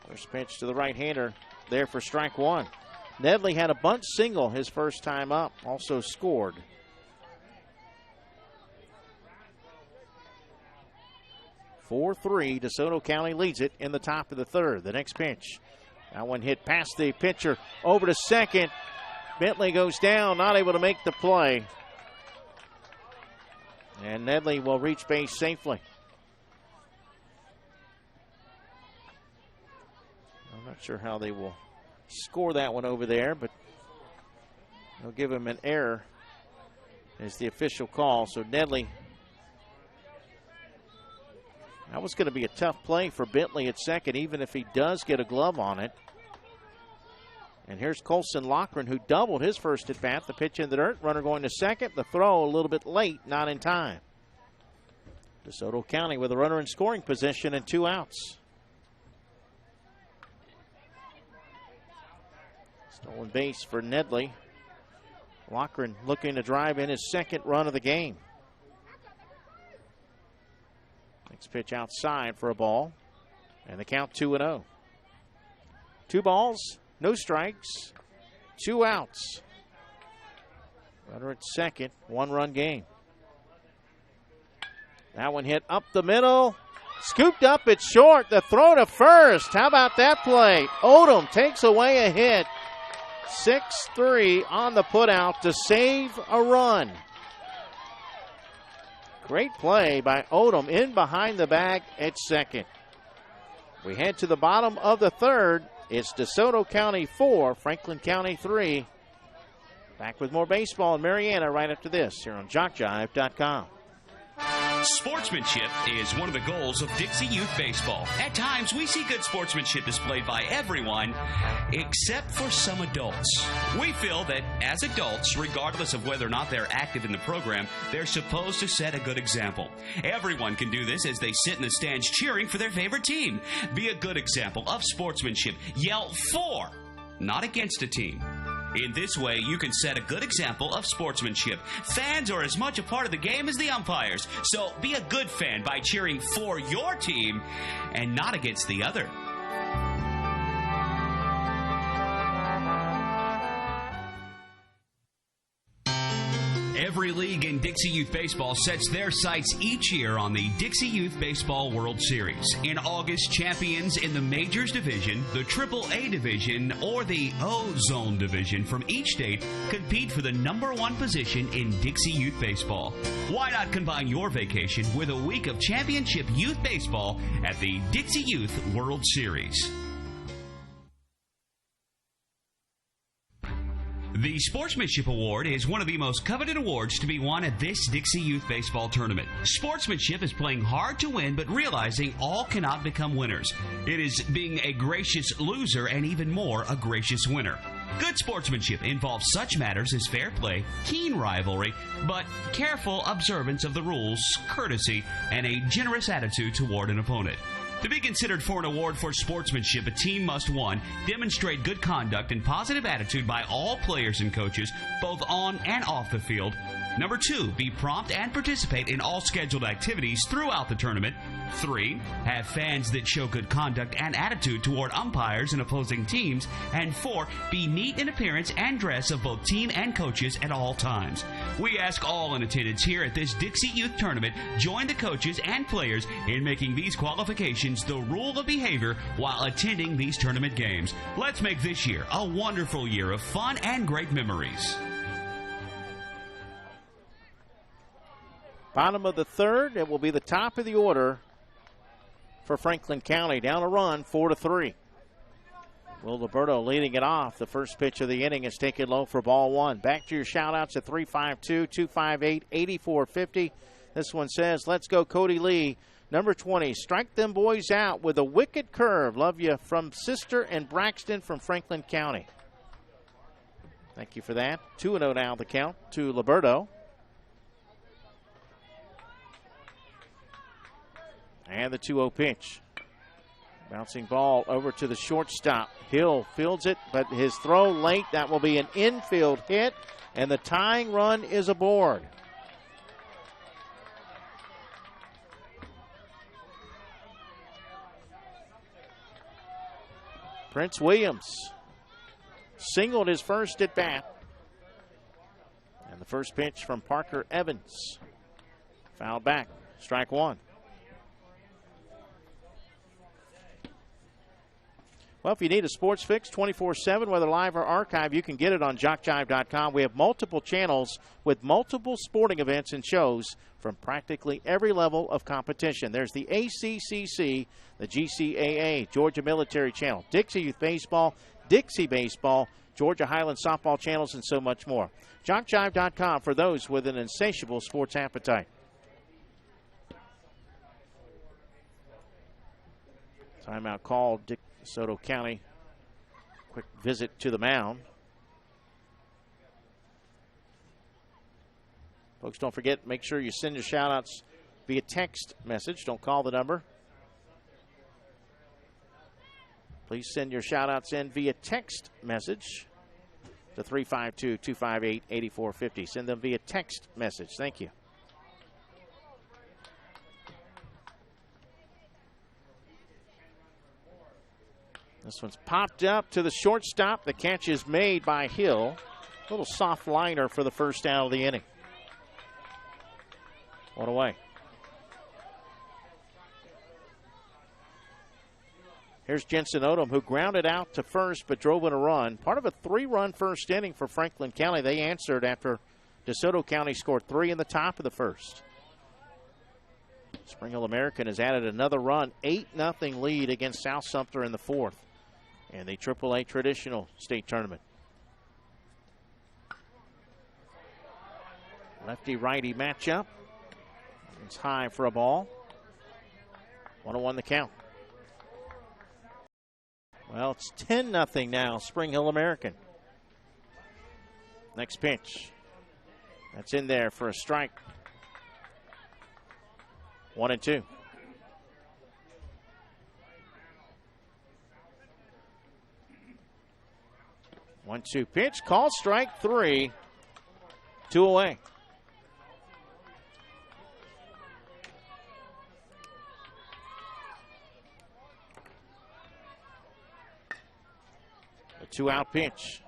First pitch to the right-hander there for strike 1. Nedley had a bunt single his first time up, also scored. 4-3, DeSoto County leads it in the top of the third. The next pitch. That one hit past the pitcher over to second. Bentley goes down, not able to make the play. And Nedley will reach base safely. I'm not sure how they will score that one over there, but they'll give him an error as the official call. So Nedley. That was going to be a tough play for Bentley at second, even if he does get a glove on it. And here's Colson Loughran, who doubled his first at bat. The pitch in the dirt. Runner going to second. The throw a little bit late, not in time. DeSoto County with a runner in scoring position and 2 outs. Stolen base for Nedley. Loughran looking to drive in his second run of the game. Next pitch outside for a ball. And the count 2-0. 2 balls. No strikes, 2 outs. Runner at second, 1-run game. That one hit up the middle. Scooped up at short. The throw to first. How about that play? Odom takes away a hit. 6-3 on the putout to save a run. Great play by Odom in behind the bag at second. We head to the bottom of the third. It's DeSoto County 4, Franklin County 3. Back with more baseball in Marietta right after this here on JockJive.com. Sportsmanship is one of the goals of Dixie Youth Baseball. At times, we see good sportsmanship displayed by everyone, except for some adults. We feel that as adults, regardless of whether or not they're active in the program, they're supposed to set a good example. Everyone can do this as they sit in the stands cheering for their favorite team. Be a good example of sportsmanship. Yell for, not against a team. In this way, you can set a good example of sportsmanship. Fans are as much a part of the game as the umpires, so be a good fan by cheering for your team and not against the other. Every league in Dixie Youth Baseball sets their sights each year on the Dixie Youth Baseball World Series. In August, champions in the Majors Division, the AAA Division, or the O-Zone Division from each state compete for the #1 position in Dixie Youth Baseball. Why not combine your vacation with a week of championship youth baseball at the Dixie Youth World Series? The Sportsmanship Award is one of the most coveted awards to be won at this Dixie Youth Baseball tournament. Sportsmanship is playing hard to win, but realizing all cannot become winners. It is being a gracious loser and even more a gracious winner. Good sportsmanship involves such matters as fair play, keen rivalry, but careful observance of the rules, courtesy, and a generous attitude toward an opponent. To be considered for an award for sportsmanship, a team must, 1, demonstrate good conduct and positive attitude by all players and coaches, both on and off the field. 2, be prompt and participate in all scheduled activities throughout the tournament. 3, have fans that show good conduct and attitude toward umpires and opposing teams. And 4, be neat in appearance and dress of both team and coaches at all times. We ask all in attendance here at this Dixie Youth Tournament join the coaches and players in making these qualifications the rule of behavior while attending these tournament games. Let's make this year a wonderful year of fun and great memories. Bottom of the third, it will be the top of the order for Franklin County. Down a run, 4-3. Will Liberto leading it off. The first pitch of the inning is taken low for ball 1. Back to your shout-outs at 352-258-8450. This one says, let's go Cody Lee. Number 20, strike them boys out with a wicked curve. Love you from Sister and Braxton from Franklin County. Thank you for that. 2-0 now the count to Liberto. And the 2-0 pitch. Bouncing ball over to the shortstop. Hill fields it, but his throw late. That will be an infield hit, and the tying run is aboard. Prince Williams singled his first at bat. And the first pitch from Parker Evans. Fouled back. Strike 1. Well, if you need a sports fix 24/7, whether live or archive, you can get it on JockJive.com. We have multiple channels with multiple sporting events and shows from practically every level of competition. There's the ACCC, the GCAA, Georgia Military Channel, Dixie Youth Baseball, Dixie Baseball, Georgia Highland Softball channels, and so much more. JockJive.com for those with an insatiable sports appetite. Timeout called. DeSoto County quick visit to the mound. Folks, don't forget, make sure you send your shout-outs via text message. Don't call the number. Please send your shout-outs in via text message to 352-258-8450. Send them via text message. Thank you. This one's popped up to the shortstop. The catch is made by Hill. A little soft liner for the first out of the inning. One away. Here's Jensen Odom, who grounded out to first but drove in a run. Part of a 3-run first inning for Franklin County. They answered after DeSoto County scored 3 in the top of the first. Spring Hill American has added another run. 8-0 lead against South Sumter in the fourth in the AAA Traditional State Tournament. Lefty-righty matchup. It's high for a ball. 1-1 the count. Well, it's 10-0 now, Spring Hill American. Next pitch. That's in there for a strike. 1-2. One-two pitch, called strike 3. 2 away. A 2-out pitch.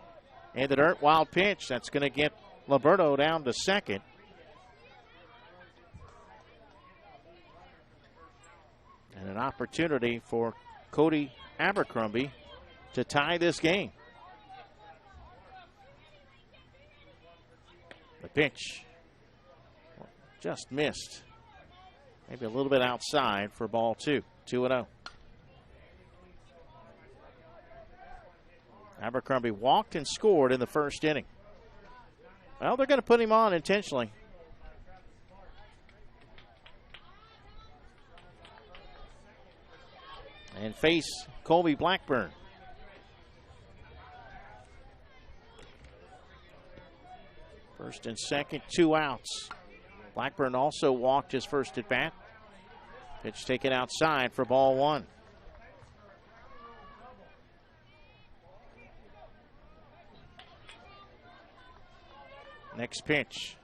In the dirt, wild pitch. That's going to get Liberto down to second. And an opportunity for Cody Abercrombie to tie this game. The pitch just missed. Maybe a little bit outside for ball 2. 2-0. Abercrombie walked and scored in the first inning. Well, they're going to put him on intentionally. And face Colby Blackburn. First and second, 2 outs. Blackburn also walked his first at bat. Pitch taken outside for ball 1. Next pitch,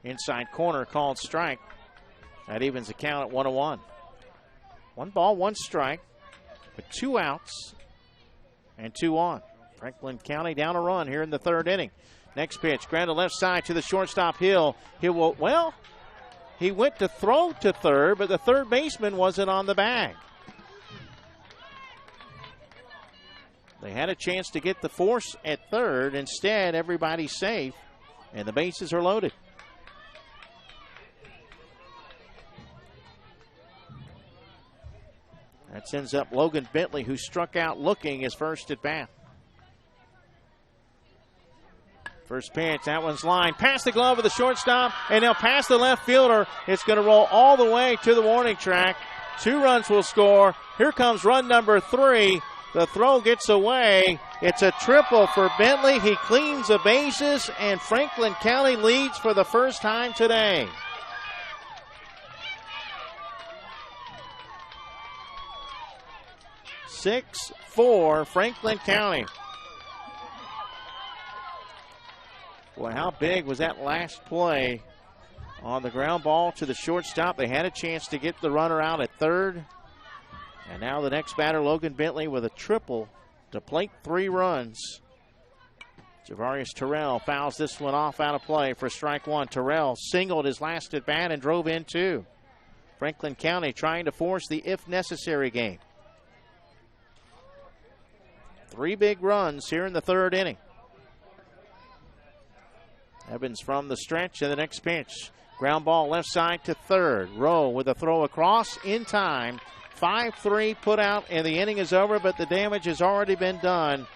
inside corner, called strike. That evens the count at 1-1. 1 ball, 1 strike, with 2 outs and 2 on. Franklin County down a run here in the third inning. Next pitch, grounded left side to the shortstop Hill. He went to throw to third, but the third baseman wasn't on the bag. They had a chance to get the force at third. Instead, everybody's safe, and the bases are loaded. That sends up Logan Bentley, who struck out looking his first at bat. First pitch, that one's lined past the glove of the shortstop, and now past the left fielder. It's going to roll all the way to the warning track. 2 runs will score. Here comes run number 3. The throw gets away. It's a triple for Bentley. He cleans the bases, and Franklin County leads for the first time today. (6-4) Franklin County. Boy, how big was that last play on the ground ball to the shortstop? They had a chance to get the runner out at third. And now the next batter, Logan Bentley, with a triple to plate 3 runs. Javarius Terrell fouls this one off out of play for strike 1. Terrell singled his last at bat and drove in 2. Franklin County trying to force the if necessary game. 3 big runs here in the third inning. Evans from the stretch, and the next pitch. Ground ball left side to third. Rowe with a throw across in time. 5-3 put out, and the inning is over, but the damage has already been done.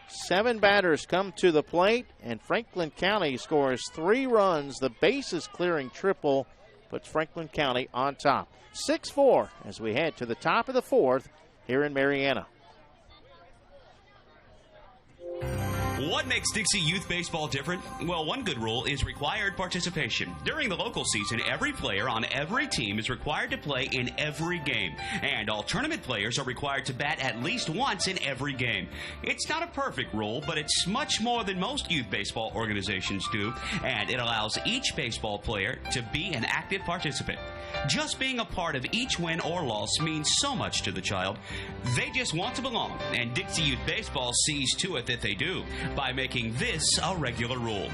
7 batters come to the plate, and Franklin County scores 3 runs. The bases clearing triple puts Franklin County on top. 6-4 as we head to the top of the 4th here in Marianna. What makes Dixie Youth Baseball different? Well, one good rule is required participation. During the local season, every player on every team is required to play in every game, and all tournament players are required to bat at least once in every game. It's not a perfect rule, but it's much more than most youth baseball organizations do, and it allows each baseball player to be an active participant. Just being a part of each win or loss means so much to the child. They just want to belong, and Dixie Youth Baseball sees to it that they do by making this a regular rule.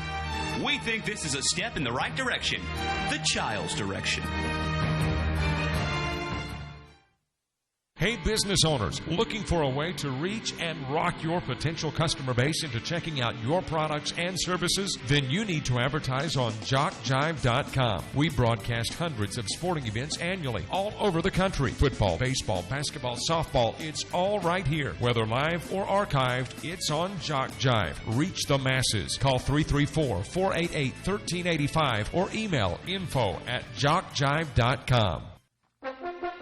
We think this is a step in the right direction, the child's direction. Hey, business owners, looking for a way to reach and rock your potential customer base into checking out your products and services? Then you need to advertise on JockJive.com. We broadcast hundreds of sporting events annually all over the country. Football, baseball, basketball, softball, it's all right here. Whether live or archived, it's on JockJive. Reach the masses. Call 334-488-1385 or email info@JockJive.com.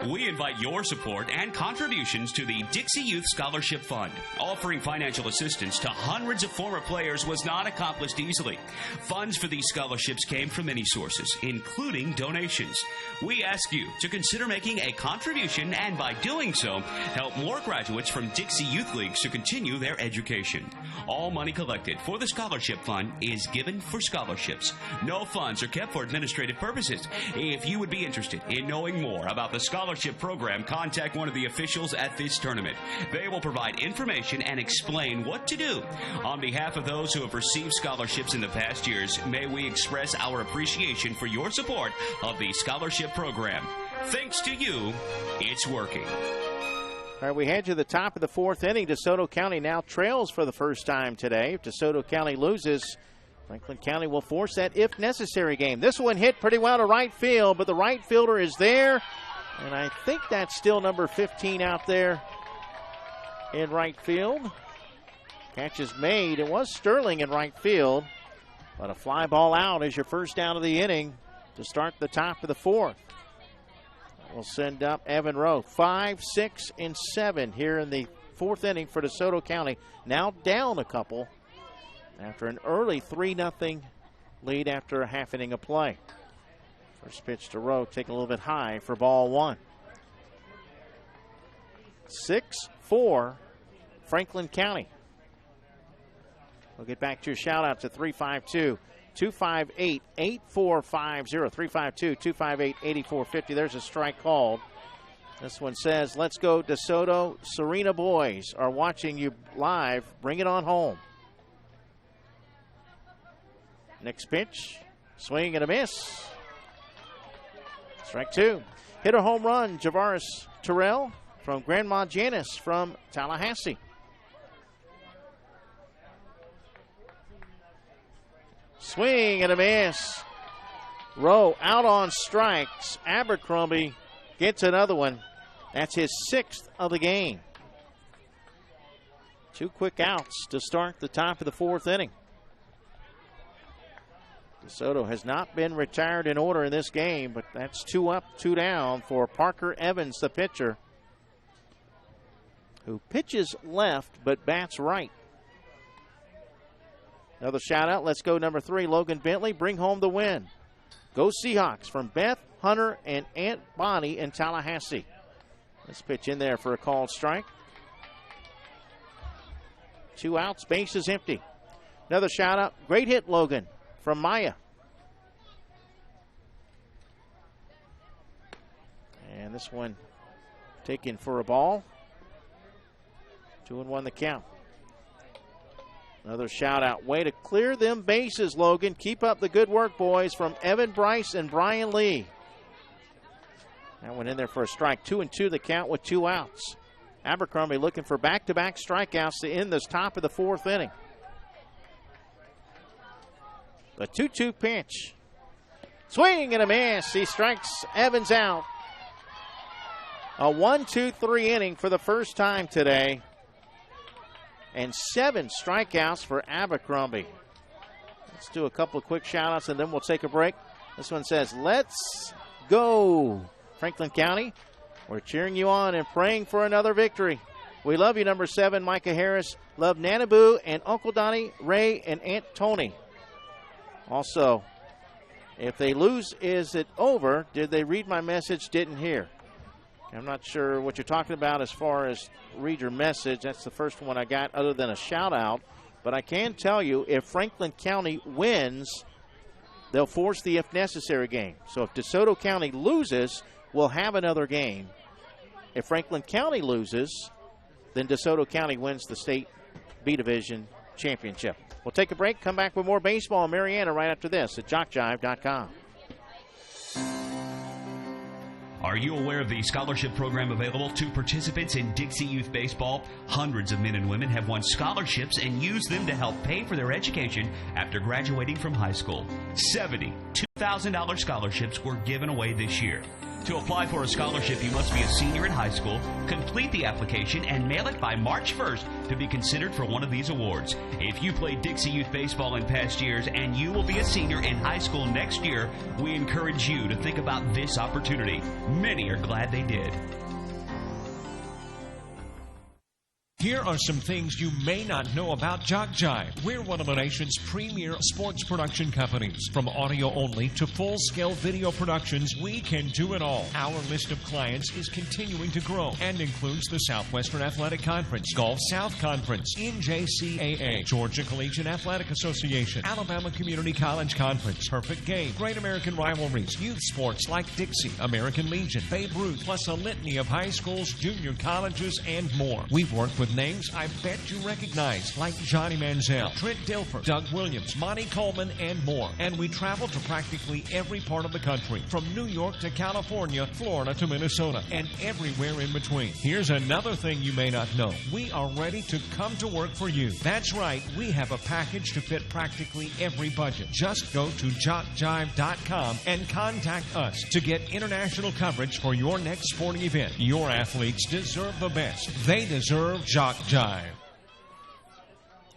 We invite your support and contributions to the Dixie Youth Scholarship Fund. Offering financial assistance to hundreds of former players was not accomplished easily. Funds for these scholarships came from many sources, including donations. We ask you to consider making a contribution and by doing so, help more graduates from Dixie Youth Leagues to continue their education. All money collected for the Scholarship Fund is given for scholarships. No funds are kept for administrative purposes. If you would be interested in knowing more about the scholarship program, contact one of the officials at this tournament. They will provide information and explain what to do. On behalf of those who have received scholarships in the past years, may we express our appreciation for your support of the scholarship program. Thanks to you, it's working. All right, we head to the top of the fourth inning. DeSoto County now trails for the first time today. If DeSoto County loses, Franklin County will force that if necessary game. This one hit pretty well to right field, but the right fielder is there. And I think that's still number 15 out there in right field. Catch is made. It was Sterling in right field. But a fly ball out is your first down of the inning to start the top of the fourth. We'll send up Evan Rowe. 5, 6, and 7 here in the fourth inning for DeSoto County. Now down a couple after an early 3-0 lead after a half inning of play. First pitch to Rowe, taken a little bit high for ball one. 6-4, Franklin County. We'll get back to your shout out to 352-258-8450. 352-258-8450. There's a strike called. This one says, let's go DeSoto. Serena boys are watching you live. Bring it on home. Next pitch, swing and a miss. Strike two. Hit a home run, Javaris Terrell from Grandma Janice from Tallahassee. Swing and a miss. Rowe out on strikes. Abercrombie gets another one. That's his 6th of the game. 2 quick outs to start the top of the fourth inning. DeSoto has not been retired in order in this game, but that's 2 up, 2 down for Parker Evans, the pitcher, who pitches left but bats right. Another shout out. Let's go number 3, Logan Bentley. Bring home the win. Go Seahawks from Beth, Hunter, and Aunt Bonnie in Tallahassee. Let's pitch in there for a called strike. 2 outs, base is empty. Another shout out. Great hit, Logan, from Maya. And this one taken for a ball. 2-1 the count. Another shout out. Way to clear them bases, Logan. Keep up the good work, boys, from Evan Bryce and Brian Lee. That one in there for a strike. 2-2 the count with 2 outs. Abercrombie looking for back-to-back strikeouts to end this top of the fourth inning. The 2-2 pitch. Swing and a miss. He strikes Evans out. A 1-2-3 inning for the first time today. And 7 strikeouts for Abercrombie. Let's do a couple of quick shout-outs and then we'll take a break. This one says, let's go, Franklin County. We're cheering you on and praying for another victory. We love you, number 7, Micah Harris. Love Nanaboo and Uncle Donnie, Ray, and Aunt Tony. Also, if they lose, is it over? Did they read my message? Didn't hear. I'm not sure what you're talking about as far as read your message. That's the first one I got other than a shout-out. But I can tell you, if Franklin County wins, they'll force the if necessary game. So if DeSoto County loses, we'll have another game. If Franklin County loses, then DeSoto County wins the state B Division championship. We'll take a break, come back with more baseball in Marietta right after this at JockJive.com. Are you aware of the scholarship program available to participants in Dixie Youth Baseball? Hundreds of men and women have won scholarships and used them to help pay for their education after graduating from high school. $72,000 scholarships were given away this year. To apply for a scholarship, you must be a senior in high school, complete the application, and mail it by March 1st to be considered for one of these awards. If you played Dixie Youth Baseball in past years and you will be a senior in high school next year, we encourage you to think about this opportunity. Many are glad they did. Here are some things you may not know about JockJive. We're one of the nation's premier sports production companies. From audio only to full-scale video productions, we can do it all. Our list of clients is continuing to grow and includes the Southwestern Athletic Conference, Gulf South Conference, NJCAA, Georgia Collegiate Athletic Association, Alabama Community College Conference, Perfect Game, Great American Rivalries, youth sports like Dixie, American Legion, Babe Ruth, plus a litany of high schools, junior colleges, and more. We've worked with names I bet you recognize, like Johnny Manziel, Trent Dilfer, Doug Williams, Monty Coleman, and more. And we travel to practically every part of the country, from New York to California, Florida to Minnesota, and everywhere in between. Here's another thing you may not know. We are ready to come to work for you. That's right, we have a package to fit practically every budget. Just go to JockJive.com and contact us to get international coverage for your next sporting event. Your athletes deserve the best. They deserve JockJive.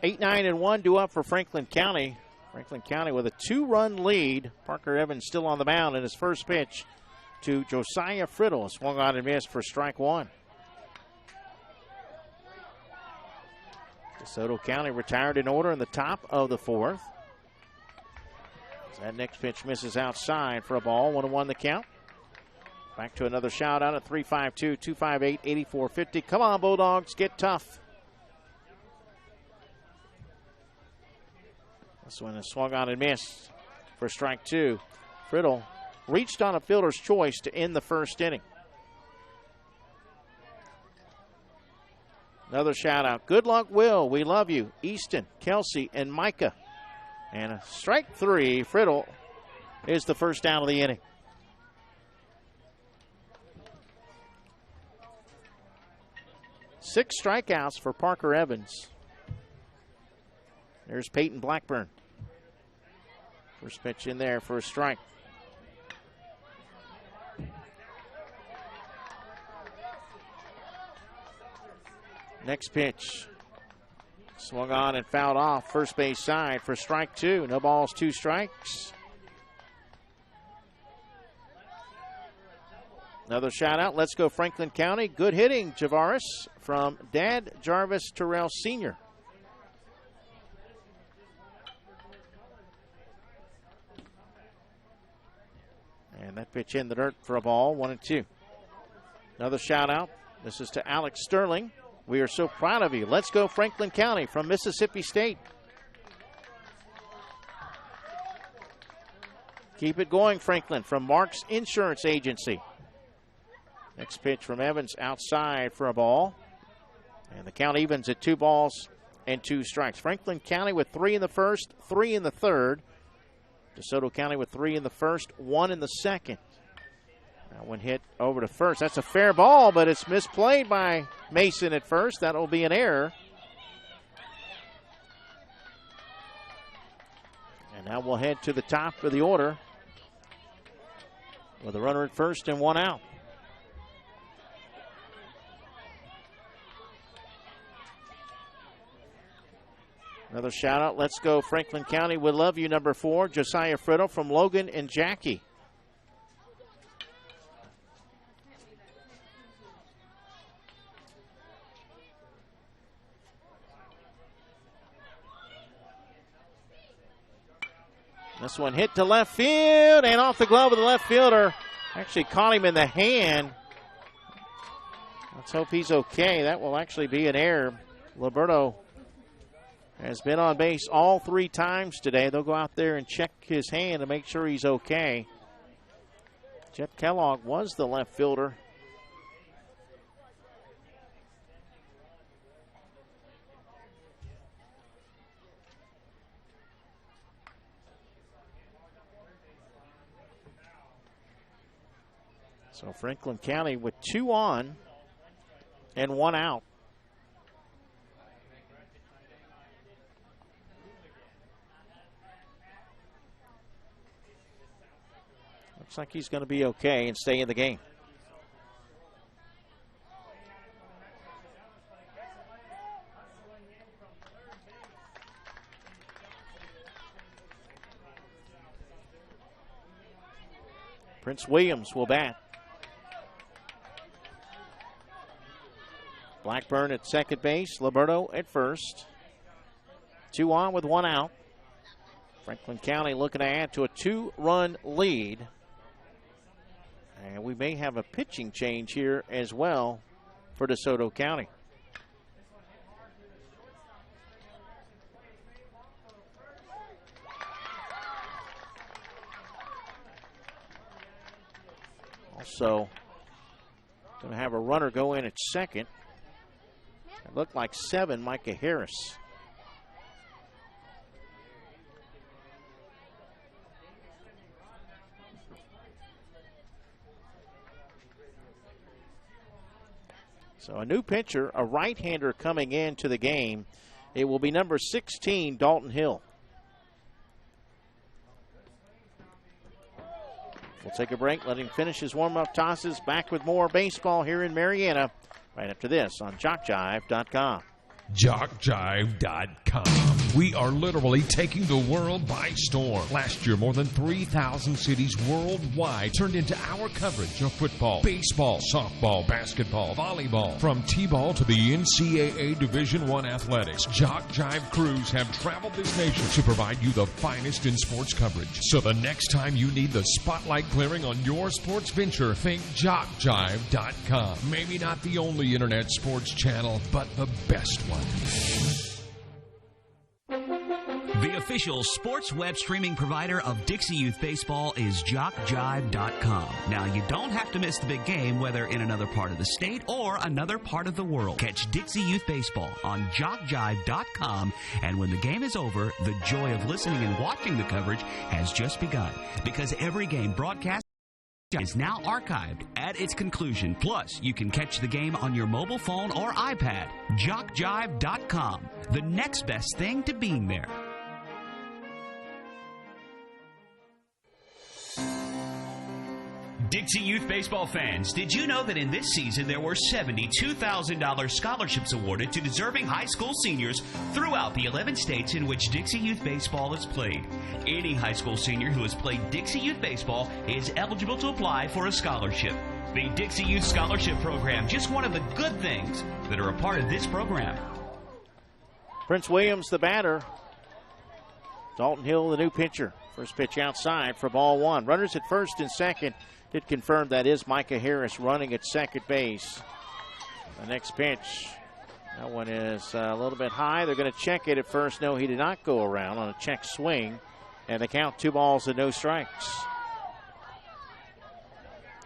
8-9-1 due up for Franklin County. Franklin County with a 2-run lead. Parker Evans still on the mound in his first pitch to Josiah Friddle. Swung on and missed for strike one. DeSoto County retired in order in the top of the fourth. That next pitch misses outside for a ball. 1-1 the count. Back to another shout out at 352-258-8450. Come on, Bulldogs, get tough. This one is swung on and missed for strike two. Friddle reached on a fielder's choice to end the first inning. Another shout out. Good luck, Will. We love you. Easton, Kelsey, and Micah. And a strike three. Friddle is the first down of the inning. Six strikeouts for Parker Evans. There's Peyton Blackburn. First pitch in there for a strike. Next pitch. Swung on and fouled off first base side for strike two. No balls, two strikes. Another shout out. Let's go Franklin County. Good hitting, Javaris, from Dad Jarvis Terrell Sr. And that pitch in the dirt for a ball, 1-2. Another shout out. This is to Alex Sterling. We are so proud of you. Let's go Franklin County from Mississippi State. Keep it going, Franklin, from Mark's Insurance Agency. Next pitch from Evans outside for a ball. And the count evens at 2 balls and 2 strikes. Franklin County with 3 in the first, 3 in the third. DeSoto County with 3 in the first, 1 in the second. That one hit over to first. That's a fair ball, but it's misplayed by Mason at first. That will be an error. And now we'll head to the top of the order with a runner at first and 1 out. Another shout out. Let's go Franklin County. We love you, number 4, Josiah Friddle from Logan and Jackie. This one hit to left field and off the glove of the left fielder. Actually caught him in the hand. Let's hope he's okay. That will actually be an error. Liberto has been on base all 3 times today. They'll go out there and check his hand to make sure he's okay. Jeff Kellogg was the left fielder. So Franklin County with 2 on and 1 out. Looks like he's going to be okay and stay in the game. Prince Williams will bat. Blackburn at second base, Liberto at first. 2 on with 1 out. Franklin County looking to add to a 2-run lead. And we may have a pitching change here as well for DeSoto County. Also, going to have a runner go in at second. It looked like 7, Micah Harris. So a new pitcher, a right-hander coming into the game. It will be number 16, Dalton Hill. We'll take a break, let him finish his warm-up tosses. Back with more baseball here in Marietta right after this on JockJive.com. JockJive.com. We are literally taking the world by storm. Last year, more than 3,000 cities worldwide turned into our coverage of football, baseball, softball, basketball, volleyball. From T-ball to the NCAA Division I athletics, JockJive crews have traveled this nation to provide you the finest in sports coverage. So the next time you need the spotlight clearing on your sports venture, think JockJive.com. Maybe not the only internet sports channel, but the best one. The official sports web streaming provider of Dixie Youth Baseball is JockJive.com. Now, you don't have to miss the big game, whether in another part of the state or another part of the world. Catch Dixie Youth Baseball on JockJive.com, and when the game is over, the joy of listening and watching the coverage has just begun, because every game broadcast is now archived at its conclusion. Plus, you can catch the game on your mobile phone or iPad. JockJive.com, the next best thing to being there. Dixie Youth Baseball fans, did you know that in this season there were $72,000 scholarships awarded to deserving high school seniors throughout the 11 states in which Dixie Youth Baseball is played? Any high school senior who has played Dixie Youth Baseball is eligible to apply for a scholarship. The Dixie Youth Scholarship Program, just one of the good things that are a part of this program. Prince Williams, the batter. Dalton Hill, the new pitcher. First pitch outside for ball 1. Runners at first and second. Did confirm that is Micah Harris running at second base. The next pitch, that one is a little bit high. They're going to check it at first. No, he did not go around on a check swing. And they count 2 balls and no strikes.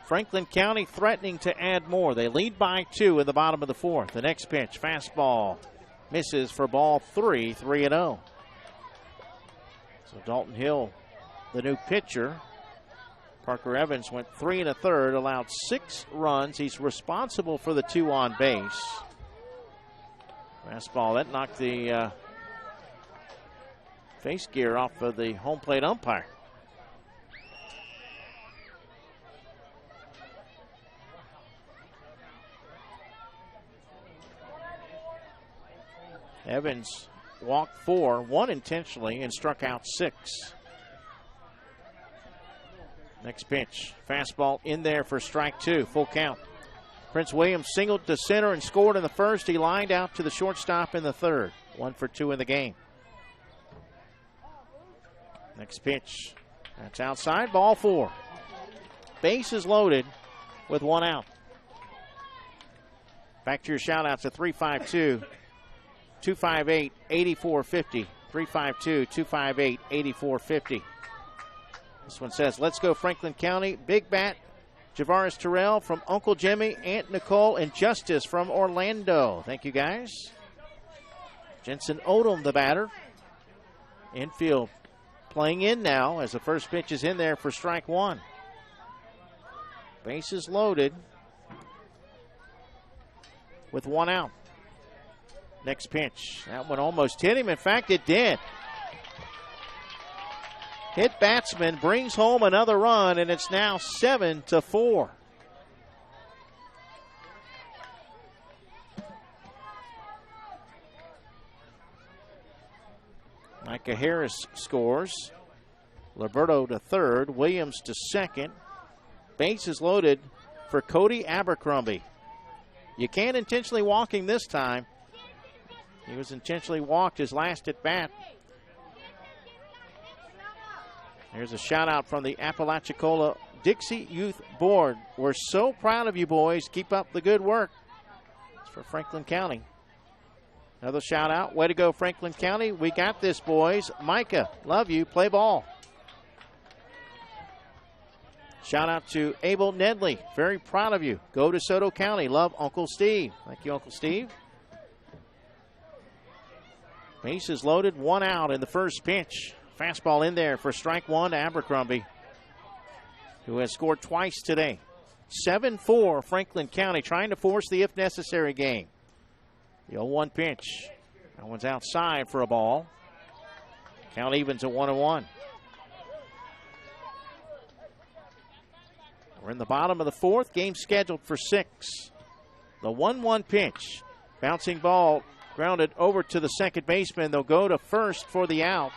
Franklin County threatening to add more. They lead by 2 in the bottom of the 4th. The next pitch, fastball, misses for ball 3, 3-0. So Dalton Hill, the new pitcher. Parker Evans went 3 1/3, allowed 6 runs. He's responsible for the 2 on base. Fastball, that knocked the face gear off of the home plate umpire. Evans walked 4, 1 intentionally, and struck out 6. Next pitch, fastball in there for strike 2, full count. Prince Williams singled to center and scored in the first. He lined out to the shortstop in the 3rd. 1 for 2 in the game. Next pitch. That's outside, ball 4. Base is loaded with 1 out. Back to your shout-outs at 352-258-8450. 352-258-8450. This one says, let's go Franklin County. Big Bat, Javaris Terrell from Uncle Jimmy, Aunt Nicole, and Justice from Orlando. Thank you, guys. Jensen Odom, the batter. Infield playing in now as the first pitch is in there for strike 1. Bases loaded with 1 out. Next pitch. That one almost hit him. In fact, it did. Hit batsman brings home another run, and it's now 7-4. Micah Harris scores. Liberto to third. Williams to second. Base is loaded for Cody Abercrombie. You can't intentionally walk him this time. He was intentionally walked his last at bat. Here's a shout out from the Apalachicola Dixie Youth Board. We're so proud of you boys. Keep up the good work. It's for Franklin County. Another shout out. Way to go, Franklin County. We got this, boys. Micah, love you. Play ball. Shout out to Abel Nedley. Very proud of you. Go to Desoto County. Love Uncle Steve. Thank you, Uncle Steve. Base is loaded. 1 out in the first pitch. Fastball in there for strike 1 to Abercrombie, who has scored twice today. 7-4 Franklin County, trying to force the if necessary game. The 0-1 pitch. That one's outside for a ball. Count evens at 1-1. We're in the bottom of the 4th. Game scheduled for 6. The 1-1 pitch. Bouncing ball grounded over to the second baseman. They'll go to first for the out.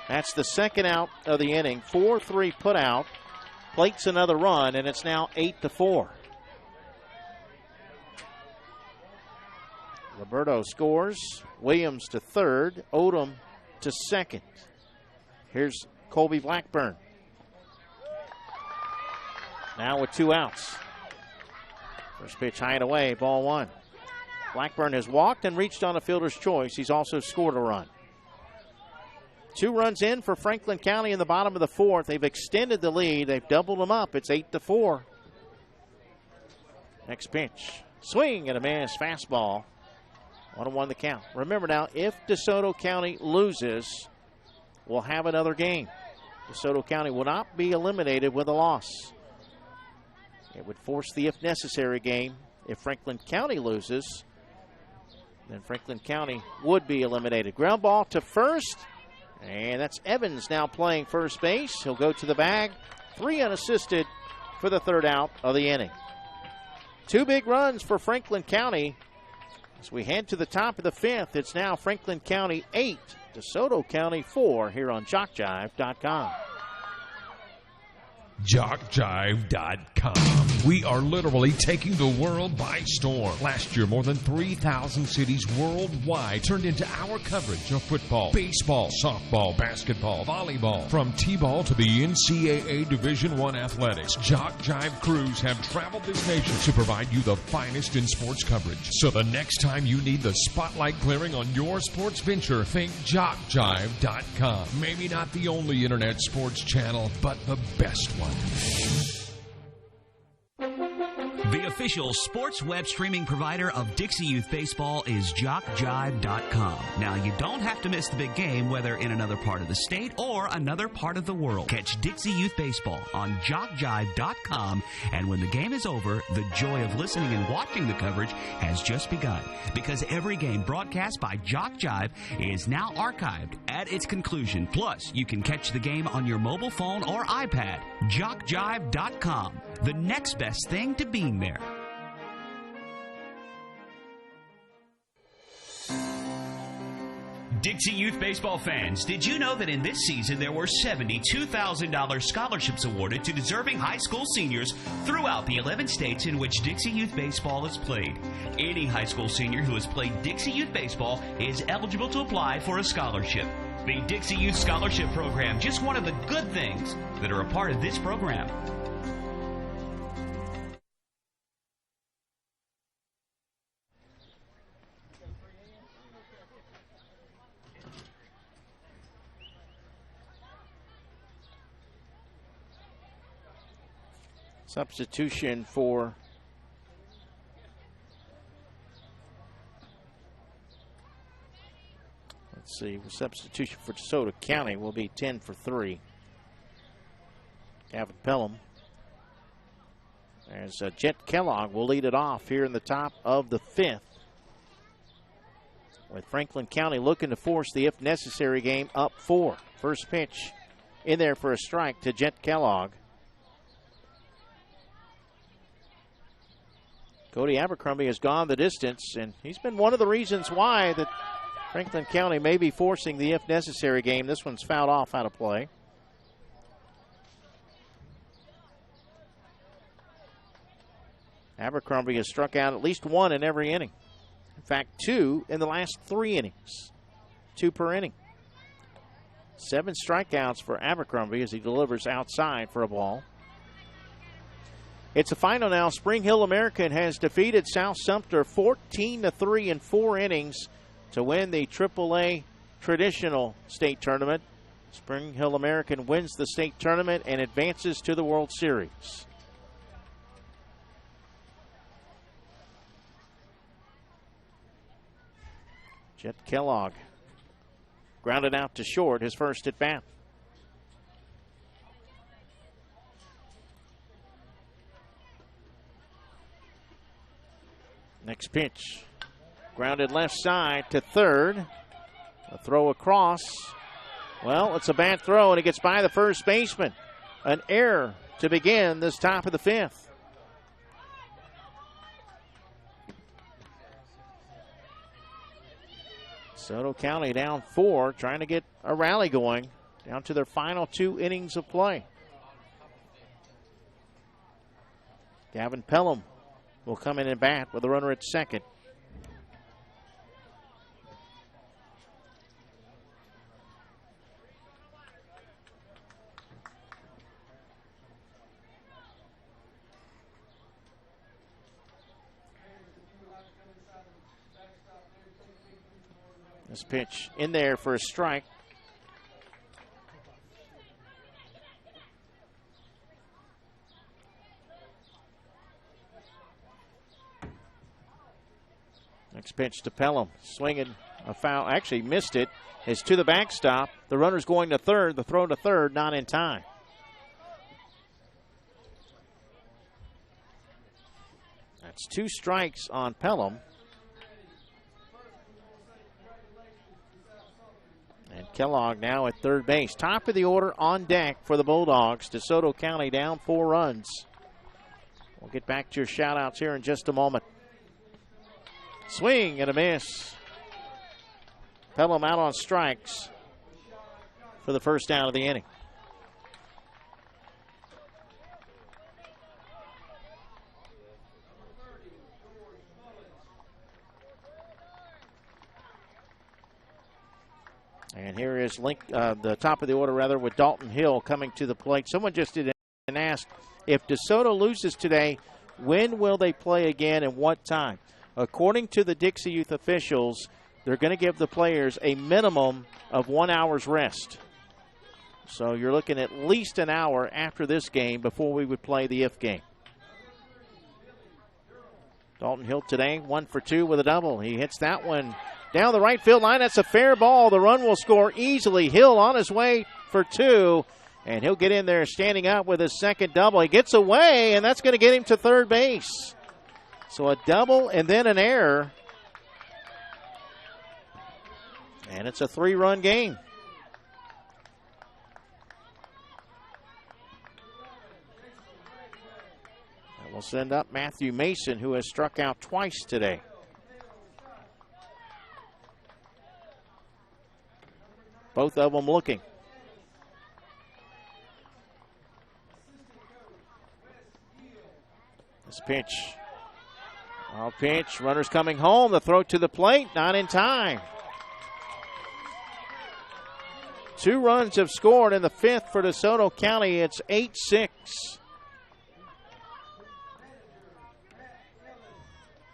That's the second out of the inning. 4-3 put out. Plates another run, and it's now 8-4. Roberto scores. Williams to third. Odom to second. Here's Colby Blackburn. Now with 2 outs. First pitch high and away, ball 1. Blackburn has walked and reached on a fielder's choice. He's also scored a run. 2 runs in for Franklin County in the bottom of the 4th. They've extended the lead. They've doubled them up. It's 8-4. Next pitch. Swing and a miss. Fastball. 1-1 the count. Remember now, if DeSoto County loses, we'll have another game. DeSoto County will not be eliminated with a loss. It would force the if necessary game. If Franklin County loses, then Franklin County would be eliminated. Ground ball to first. And that's Evans now playing first base. He'll go to the bag. 3 unassisted for the 3rd out of the inning. 2 big runs for Franklin County. As we head to the top of the 5th, it's now Franklin County 8, DeSoto County 4 here on JockJive.com. JockJive.com. We are literally taking the world by storm. Last year, more than 3,000 cities worldwide turned into our coverage of football, baseball, softball, basketball, volleyball. From T-ball to the NCAA Division I athletics, JockJive crews have traveled this nation to provide you the finest in sports coverage. So the next time you need the spotlight glaring on your sports venture, think JockJive.com. Maybe not the only internet sports channel, but the best one. The official sports web streaming provider of Dixie Youth Baseball is JockJive.com. Now, you don't have to miss the big game, whether in another part of the state or another part of the world. Catch Dixie Youth Baseball on JockJive.com, and when the game is over, the joy of listening and watching the coverage has just begun, because every game broadcast by JockJive is now archived at its conclusion. Plus, you can catch the game on your mobile phone or iPad. JockJive.com, the next best thing to being there. Dixie Youth Baseball fans, did you know that in this season there were $72,000 scholarships awarded to deserving high school seniors throughout the 11 states in which Dixie Youth Baseball is played? Any high school senior who has played Dixie Youth Baseball is eligible to apply for a scholarship. The Dixie Youth Scholarship Program, just one of the good things that are a part of this program. Substitution for substitution for DeSoto County will be 10 for 3. Gavin Pelham. As Jet Kellogg will lead it off here in the top of the 5th. With Franklin County looking to force the if necessary game up 4. First pitch in there for a strike to Jet Kellogg. Cody Abercrombie has gone the distance, and he's been one of the reasons why that Franklin County may be forcing the if necessary game. This one's fouled off out of play. Abercrombie has struck out at least 1 in every inning. In fact, 2 in the last 3 innings. 2 per inning. 7 strikeouts for Abercrombie as he delivers outside for a ball. It's a final now. Spring Hill American has defeated South Sumter 14-3 in 4 innings to win the AAA traditional state tournament. Spring Hill American wins the state tournament and advances to the World Series. Jet Kellogg grounded out to short, his first at bat. Next pitch, grounded left side to third. A throw across. Well, it's a bad throw, and it gets by the first baseman. An error to begin this top of the 5th. DeSoto County down 4, trying to get a rally going, down to their final 2 innings of play. Gavin Pelham will come in and bat with a runner at second. This pitch in there for a strike. Next pitch to Pelham. Swinging a foul. Actually missed it. It's to the backstop. The runner's going to third. The throw to third, not in time. That's 2 strikes on Pelham. And Kellogg now at third base. Top of the order on deck for the Bulldogs. DeSoto County down 4 runs. We'll get back to your shout-outs here in just a moment. Swing and a miss. Pelham out on strikes for the first out of the inning. And here is the top of the order, with Dalton Hill coming to the plate. Someone just did and asked, if DeSoto loses today, when will they play again and what time? According to the Dixie Youth officials, they're going to give the players a minimum of 1 hour's rest. So you're looking at least an hour after this game before we would play the if game. Dalton Hill today, 1 for 2 with a double. He hits that one down the right field line. That's a fair ball. The run will score easily. Hill on his way for 2, and he'll get in there standing up with his second double. He gets away, and that's going to get him to third base. So a double and then an error. And it's a 3-run game. And we'll send up Matthew Mason, who has struck out twice today. Both of them looking. This pitch. All pitch. Runners coming home. The throw to the plate. Not in time. 2 runs have scored in the 5th for DeSoto County. It's 8-6.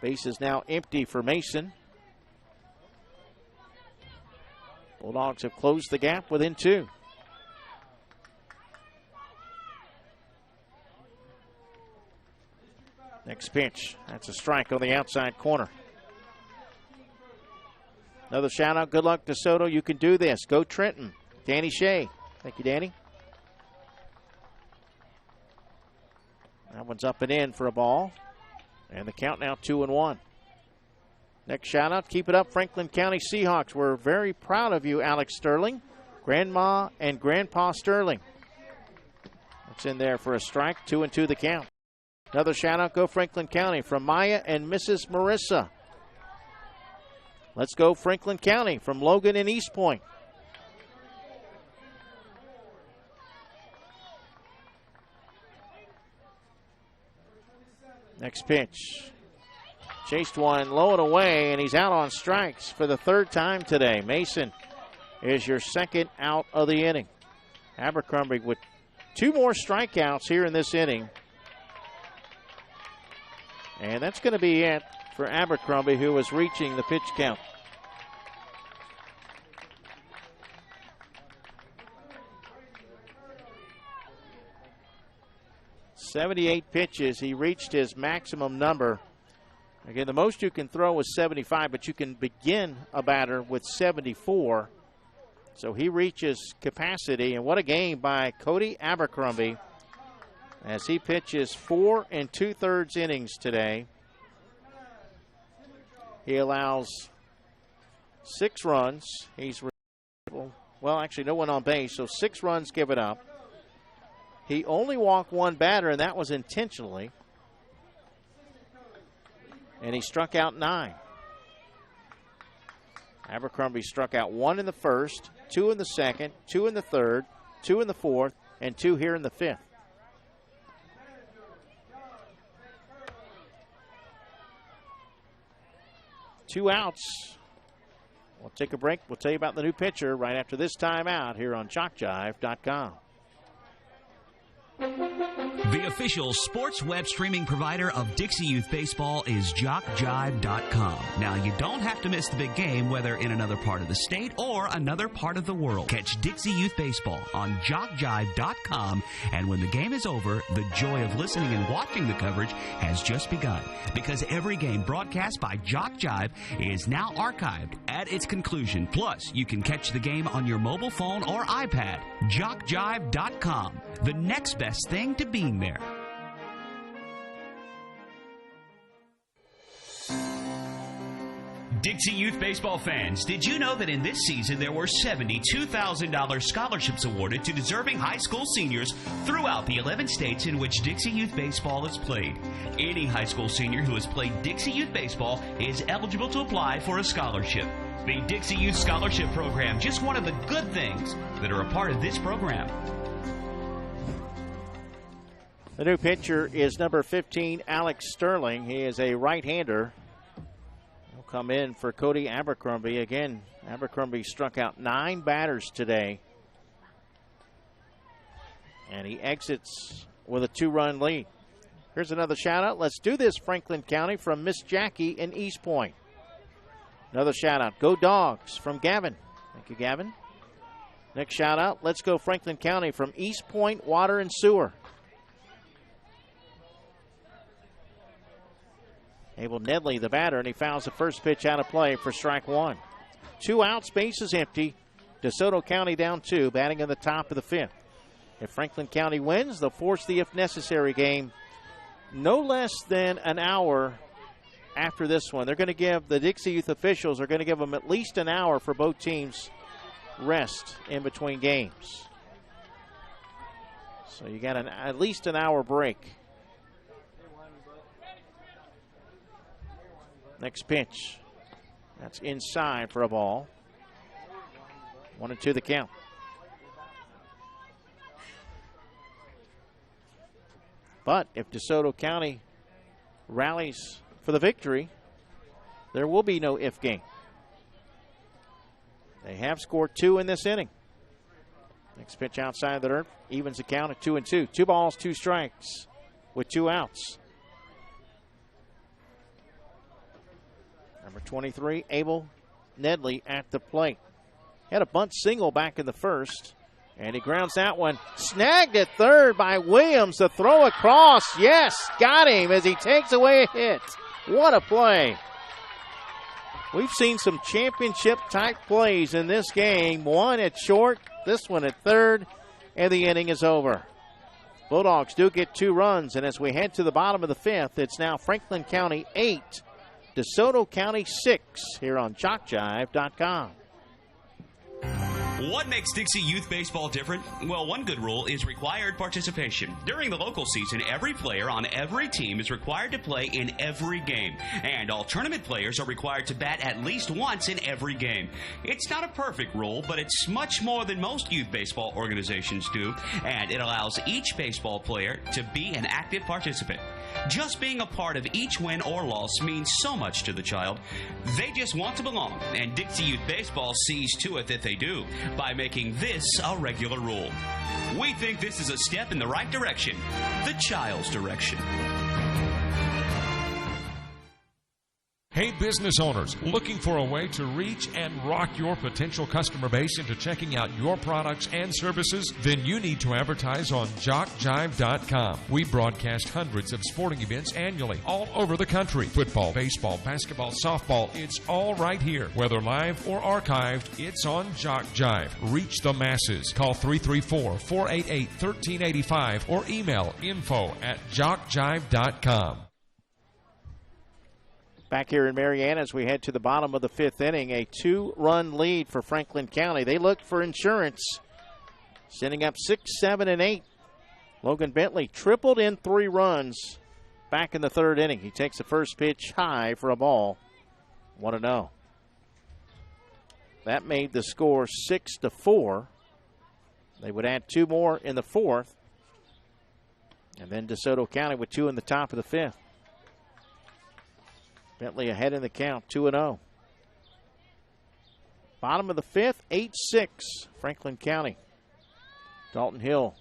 Base is now empty for Mason. Bulldogs have closed the gap within 2. Next pitch. That's a strike on the outside corner. Another shout out. Good luck, DeSoto. You can do this. Go Trenton. Danny Shea. Thank you, Danny. That one's up and in for a ball. And the count now 2-1. Next shout out. Keep it up, Franklin County Seahawks. We're very proud of you, Alex Sterling. Grandma and Grandpa Sterling. That's in there for a strike. 2-2 the count. Another shout out. Go Franklin County from Maya and Mrs. Marissa. Let's go Franklin County from Logan and East Point. Next pitch. Chased one low and away, and he's out on strikes for the 3rd time today. Mason is your 2nd out of the inning. Abercrombie with 2 more strikeouts here in this inning. And that's going to be it for Abercrombie, who was reaching the pitch count. "78 pitches. He reached his maximum number. Again, the most you can throw is 75, but you can begin a batter with 74. So he reaches capacity. And what a game by Cody Abercrombie as he pitches 4 2/3 innings today. He allows 6 runs. He's, well, actually no one on base, so 6 runs given up. He only walked 1 batter, and that was intentionally. And he struck out 9. Abercrombie struck out 1 in the 1st, 2 in the 2nd, 2 in the 3rd, 2 in the 4th, and 2 here in the 5th. Two outs. We'll take a break. We'll tell you about the new pitcher right after this timeout here on JockJive.com. The official sports web streaming provider of Dixie Youth Baseball is JockJive.com. Now, you don't have to miss the big game, whether in another part of the state or another part of the world. Catch Dixie Youth Baseball on JockJive.com, and when the game is over, the joy of listening and watching the coverage has just begun, because every game broadcast by JockJive is now archived at its conclusion. Plus, you can catch the game on your mobile phone or iPad. JockJive.com, the next best thing to being there. Dixie Youth Baseball fans, did you know that in this season there were $72,000 scholarships awarded to deserving high school seniors throughout the 11 states in which Dixie Youth Baseball is played? Any high school senior who has played Dixie Youth Baseball is eligible to apply for a scholarship. The Dixie Youth Scholarship Program, just one of the good things that are a part of this program. The new pitcher is number 15, Alex Sterling. He is a right-hander. He'll come in for Cody Abercrombie. Again, Abercrombie struck out 9 batters today. And he exits with a 2-run lead. Here's another shout-out. Let's do this, Franklin County, from Miss Jackie in East Point. Another shout-out. Go Dogs from Gavin. Thank you, Gavin. Next shout-out. Let's go Franklin County from East Point Water and Sewer. Abel Nedley, the batter, and he fouls the first pitch out of play for strike 1. 2 outs, base is empty. DeSoto County down 2, batting in the top of the 5th. If Franklin County wins, they'll force the if necessary game no less than an hour after this one. They're going to give the Dixie Youth officials are going to give them at least an hour for both teams rest in between games. So you got at least an hour break. Next pitch. That's inside for a ball. 1-2 the count. But if DeSoto County rallies for the victory, there will be no if game. They have scored 2 in this inning. Next pitch outside the dirt, evens the count at 2-2. 2 balls, 2 strikes with 2 outs. Number 23, Abel Nedley at the plate. Had a bunt single back in the first, and he grounds that one. Snagged at third by Williams. The throw across. Yes, got him as he takes away a hit. What a play. We've seen some championship-type plays in this game. One at short, this one at third, and the inning is over. Bulldogs do get 2 runs, and as we head to the bottom of the 5th, it's now Franklin County 8, DeSoto County 6 here on JockJive.com. What makes Dixie Youth Baseball different? Well, one good rule is required participation. During the local season, every player on every team is required to play in every game. And all tournament players are required to bat at least once in every game. It's not a perfect rule, but it's much more than most youth baseball organizations do, and it allows each baseball player to be an active participant. Just being a part of each win or loss means so much to the child. They just want to belong, and Dixie Youth Baseball sees to it that they do by making this a regular rule. We think this is a step in the right direction, the child's direction. Hey, business owners, looking for a way to reach and rock your potential customer base into checking out your products and services? Then you need to advertise on JockJive.com. We broadcast hundreds of sporting events annually all over the country. Football, baseball, basketball, softball, it's all right here. Whether live or archived, it's on JockJive. Reach the masses. Call 334-488-1385 or email info@JockJive.com. Back here in Marianna as we head to the bottom of the 5th inning, a 2-run lead for Franklin County. They look for insurance, sending up 6, 7, and 8. Logan Bentley tripled in 3 runs back in the 3rd inning. He takes the first pitch high for a ball. 1-0. That made the score 6-4. They would add 2 more in the 4th. And then DeSoto County with 2 in the top of the 5th. Bentley ahead in the count, 2-0. Bottom of the 5th, 8-6, Franklin County. Dalton Hill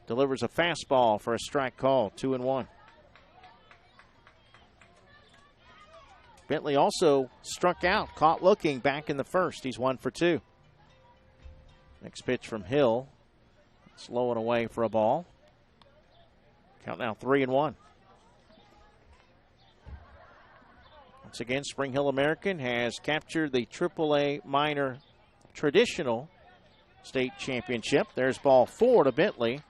delivers a fastball for a strike call, 2-1. Bentley also struck out, caught looking back in the first. He's 1 for 2. Next pitch from Hill, slow and away for a ball. Count now 3-1. Once again, Spring Hill American has captured the AAA minor traditional state championship. There's ball 4 to Bentley.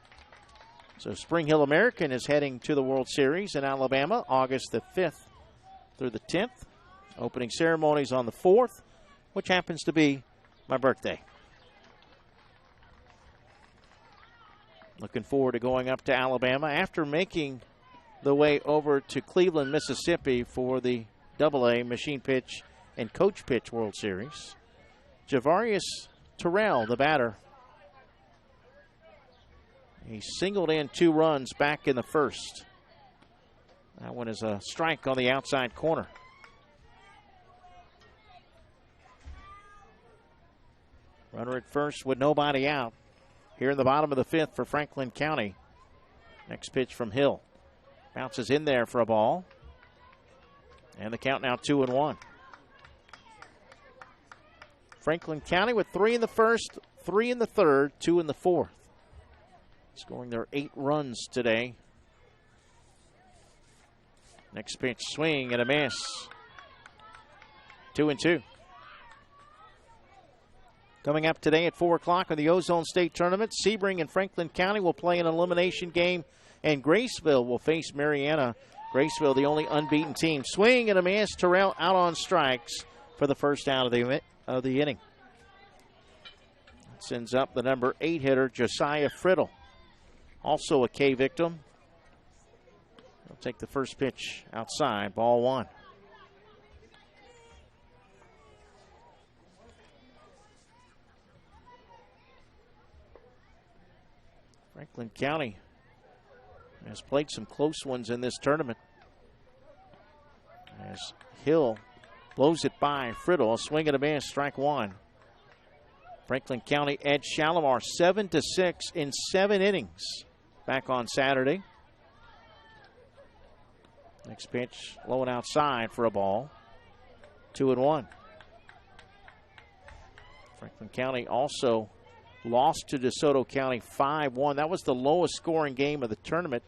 So Spring Hill American is heading to the World Series in Alabama, August the 5th through the 10th. Opening ceremonies on the 4th, which happens to be my birthday. Looking forward to going up to Alabama after making the way over to Cleveland, Mississippi for the AA Machine Pitch and Coach Pitch World Series. Javarius Terrell, the batter. He singled in 2 runs back in the first. That one is a strike on the outside corner. Runner at first with nobody out. Here in the bottom of the 5th for Franklin County. Next pitch from Hill. Bounces in there for a ball. And the count now 2-1. Franklin County with 3 in the first, 3 in the third, 2 in the 4th. Scoring their 8 runs today. Next pitch, swing and a miss. 2-2. Coming up today at 4 o'clock on the Ozone State Tournament, Sebring and Franklin County will play an elimination game, and Graceville will face Marianna. Graceville, the only unbeaten team. Swing and a miss. Terrell out on strikes for the first out of the inning. Sends up the number 8 hitter, Josiah Friddle. Also a K victim. He'll take the first pitch outside, ball 1. Franklin County has played some close ones in this tournament. As Hill blows it by Friddle, a swing and a miss, strike 1. Franklin County edged Shalimar 7-6 in 7 innings back on Saturday. Next pitch, low and outside for a ball. 2-1. Franklin County also lost to DeSoto County 5-1. That was the lowest scoring game of the tournament.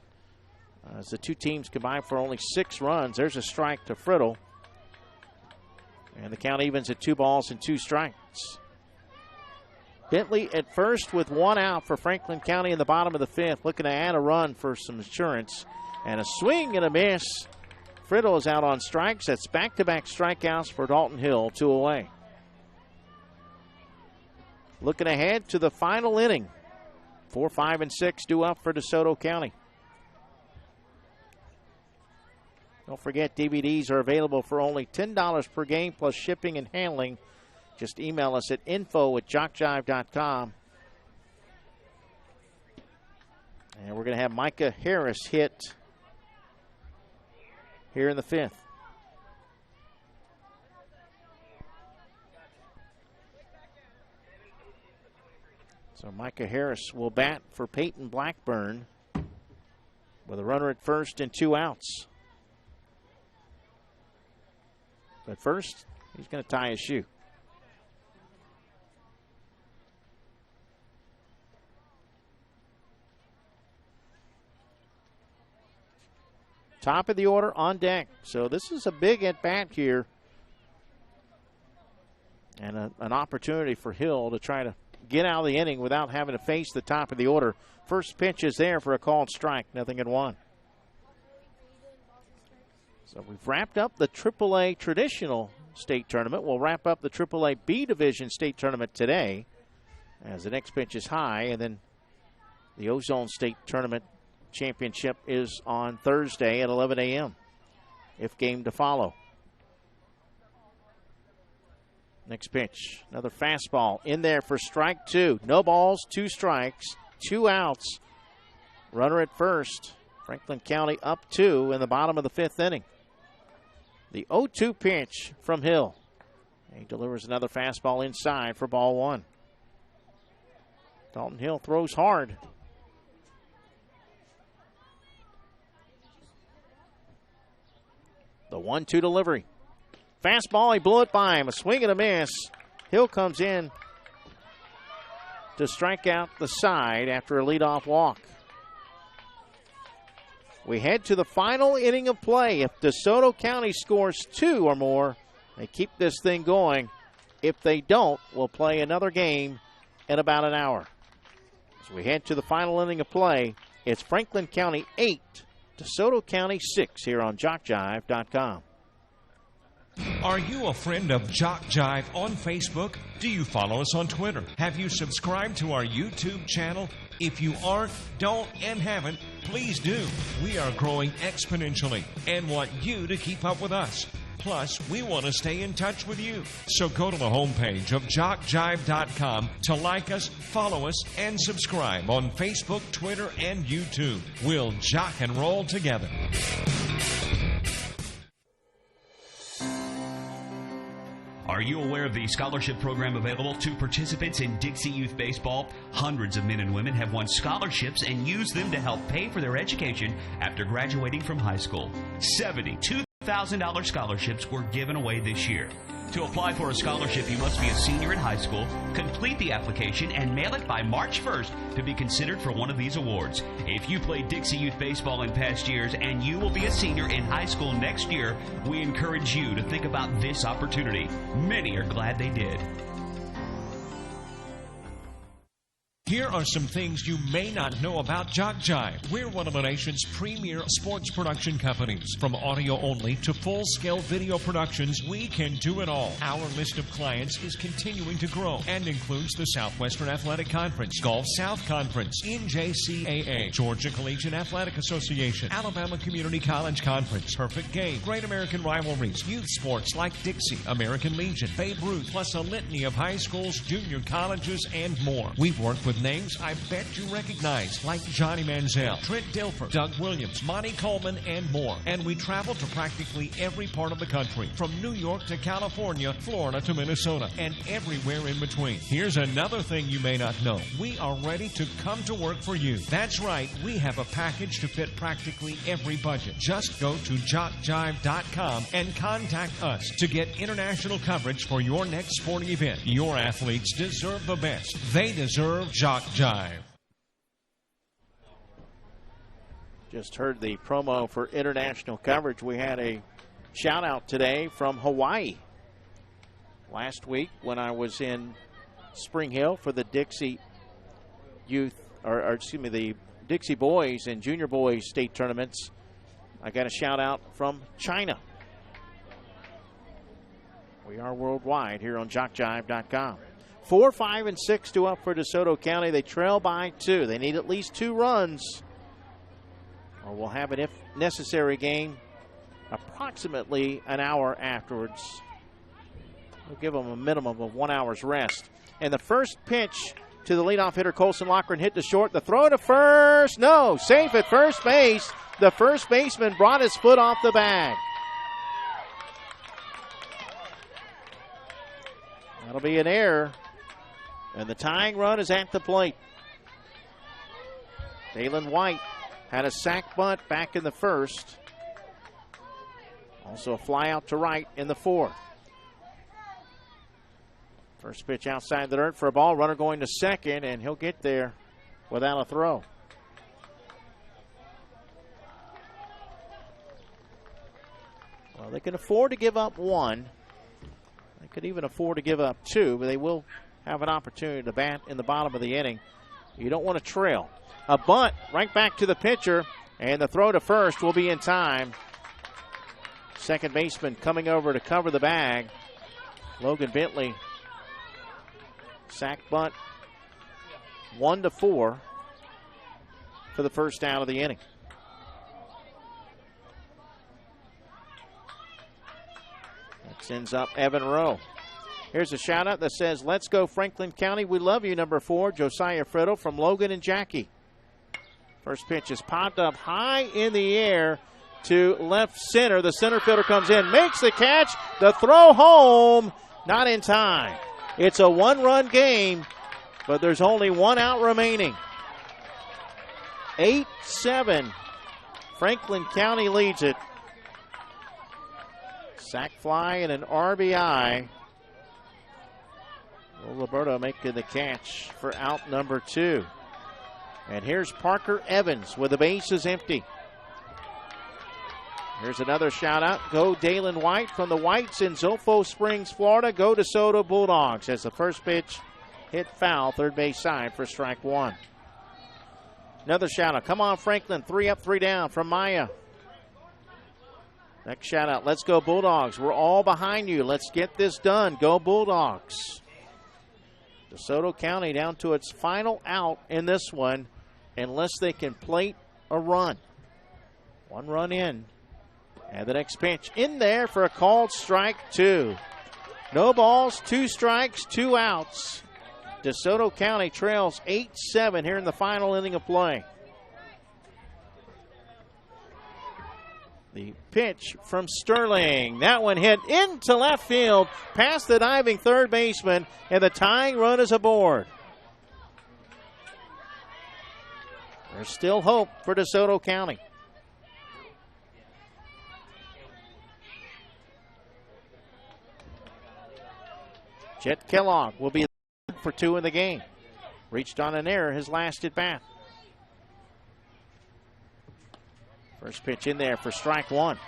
As the two teams combined for only 6 runs. There's a strike to Friddle. And the count evens at 2 balls and 2 strikes. Bentley at first with 1 out for Franklin County in the bottom of the 5th, looking to add a run for some insurance. And a swing and a miss. Friddle is out on strikes. That's back-to-back strikeouts for Dalton Hill, 2 away. Looking ahead to the final inning. 4, 5, and 6 due up for DeSoto County. Don't forget, DVDs are available for only $10 per game plus shipping and handling. Just email us at info@jockjive.com. And we're going to have Micah Harris hit here in the 5th. So Micah Harris will bat for Peyton Blackburn with a runner at first and 2 outs. But first, he's going to tie his shoe. Top of the order on deck. So this is a big at-bat here. And an opportunity for Hill to try to get out of the inning without having to face the top of the order. First pitch is there for a called strike. 0-1. So we've wrapped up the AAA traditional state tournament. We'll wrap up the AAA B Division state tournament today as the next pitch is high. And then the Ozone State Tournament Championship is on Thursday at 11 a.m. if game to follow. Next pitch, another fastball in there for strike 2. No balls, 2 strikes, 2 outs. Runner at first. Franklin County up 2 in the bottom of the 5th inning. The 0-2 pitch from Hill. He delivers another fastball inside for ball 1. Dalton Hill throws hard. The 1-2 delivery. Fastball, he blew it by him. A swing and a miss. Hill comes in to strike out the side after a leadoff walk. We head to the final inning of play. If DeSoto County scores 2 or more, they keep this thing going. If they don't, we'll play another game in about an hour. As we head to the final inning of play, it's Franklin County 8, DeSoto County 6 here on JockJive.com. Are you a friend of JockJive on Facebook? Do you follow us on Twitter? Have you subscribed to our YouTube channel? If you aren't, don't, and haven't, please do. We are growing exponentially and want you to keep up with us. Plus, we want to stay in touch with you. So go to the homepage of JockJive.com to like us, follow us, and subscribe on Facebook, Twitter, and YouTube. We'll jock and roll together. Are you aware of the scholarship program available to participants in Dixie Youth Baseball? Hundreds of men and women have won scholarships and used them to help pay for their education after graduating from high school. $72,000 scholarships were given away this year. To apply for a scholarship, you must be a senior in high school, complete the application, and mail it by March 1st to be considered for one of these awards. If you played Dixie Youth Baseball in past years and you will be a senior in high school next year, we encourage you to think about this opportunity. Many are glad they did. Here are some things you may not know about JockJive. We're one of the nation's premier sports production companies. From audio only to full-scale video productions, we can do it all. Our list of clients is continuing to grow and includes the Southwestern Athletic Conference, Gulf South Conference, NJCAA, Georgia Collegiate Athletic Association, Alabama Community College Conference, Perfect Game, Great American Rivalries, youth sports like Dixie, American Legion, Babe Ruth, plus a litany of high schools, junior colleges, and more. We've worked with with names I bet you recognize, like Johnny Manziel, Trent Dilfer, Doug Williams, Monty Coleman, and more. And we travel to practically every part of the country, from New York to California, Florida to Minnesota, and everywhere in between. Here's another thing you may not know. We are ready to come to work for you. That's right, we have a package to fit practically every budget. Just go to JockJive.com and contact us to get international coverage for your next sporting event. Your athletes deserve the best. They deserve JockJive. Just heard the promo for international coverage. We had a shout out today from Hawaii. Last week when I was in Spring Hill for the Dixie the Dixie boys and junior boys state tournaments, I got a shout out from China. We are worldwide here on JockJive.com. 4, 5, and 6 to up for DeSoto County. They trail by 2. They need at least 2 runs, or we'll have an if necessary game approximately an hour afterwards. We'll give them a minimum of 1 hour's rest. And the first pitch to the leadoff hitter, Colson Lochran, hit to short. The throw to first. No, safe at first base. The first baseman brought his foot off the bag. That'll be an error. And the tying run is at the plate. Dalen White had a sac bunt back in the first. Also a fly out to right in the fourth. First pitch outside the dirt for a ball. Runner going to second, and he'll get there without a throw. Well, they can afford to give up 1. They could even afford to give up 2, but they will have an opportunity to bat in the bottom of the inning. You don't want to trail. A bunt right back to the pitcher, and the throw to first will be in time. Second baseman coming over to cover the bag. Logan Bentley. Sack bunt 1-4 for the first out of the inning. That sends up Evan Rowe. Here's a shout out that says, "Let's go Franklin County. We love you, number 4, Josiah Friddle from Logan and Jackie." First pitch is popped up high in the air to left center. The center fielder comes in, makes the catch. The throw home, not in time. It's a 1-run game, but there's only 1 out remaining. 8-7. Franklin County leads it. Sac fly and an RBI. Will Roberto making the catch for out number 2. And here's Parker Evans with the bases empty. Here's another shout out. Go Dalen White from the Whites in Zolfo Springs, Florida. Go DeSoto Bulldogs as the first pitch hit foul, third base side for strike 1. Another shout out. Come on, Franklin. 3 up, 3 down from Maya. Next shout out. Let's go Bulldogs. We're all behind you. Let's get this done. Go Bulldogs. DeSoto County down to its final out in this one, unless they can plate a run. 1 run in. And the next pitch in there for a called strike 2. No balls, 2 strikes, 2 outs. DeSoto County trails 8-7 here in the final inning of play. The pitch from Sterling. That one hit into left field, past the diving third baseman, and the tying run is aboard. There's still hope for DeSoto County. Chet Kellogg will be for 2 in the game. Reached on an error his last at bat. First pitch in there for strike 1.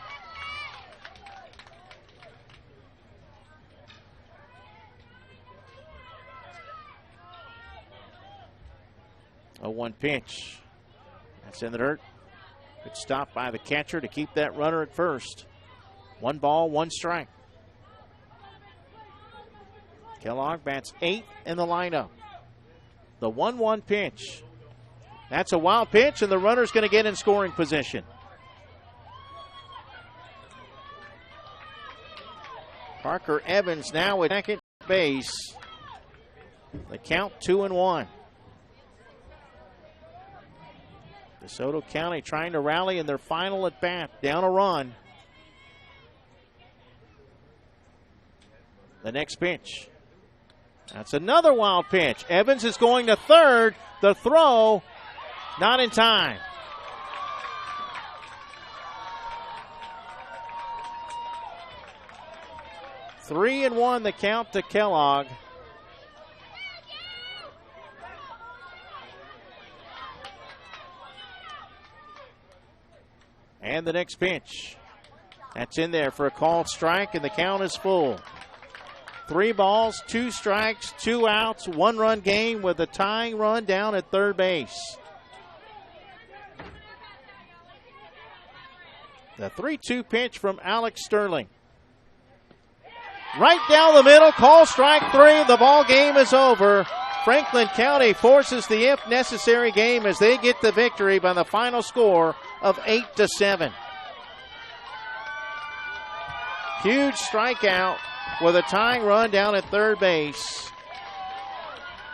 A 1 pitch. That's in the dirt. Good stop by the catcher to keep that runner at first. 1 ball, 1 strike. Kellogg bats 8th in the lineup. The 1-1 pitch. That's a wild pitch, and the runner's going to get in scoring position. Parker Evans now at second base. The count 2-1. DeSoto County trying to rally in their final at bat, down a run. The next pitch. That's another wild pitch. Evans is going to third. The throw, not in time. Three and one, the count to Kellogg. And the next pitch. That's in there for a called strike, and the count is full. 3 balls, 2 strikes, 2 outs, 1-run game with a tying run down at third base. The 3-2 pitch from Alex Sterling. Right down the middle, call strike 3. The ball game is over. Franklin County forces the if necessary game as they get the victory by the final score of 8-7. Huge strikeout with a tying run down at third base.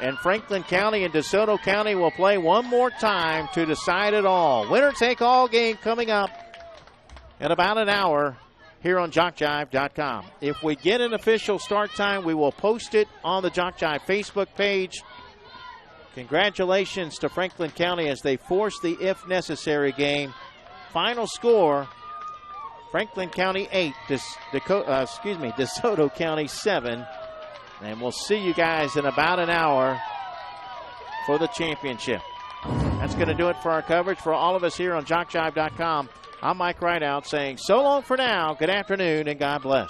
And Franklin County and DeSoto County will play one more time to decide it all. Winner-take-all game coming up in about an hour here on JockJive.com. If we get an official start time, we will post it on the JockJive Facebook page. Congratulations to Franklin County as they force the if necessary game. Final score, Franklin County 8, DeSoto County 7. And we'll see you guys in about an hour for the championship. That's going to do it for our coverage. For all of us here on JockJive.com, I'm Mike Rideout saying so long for now, good afternoon, and God bless.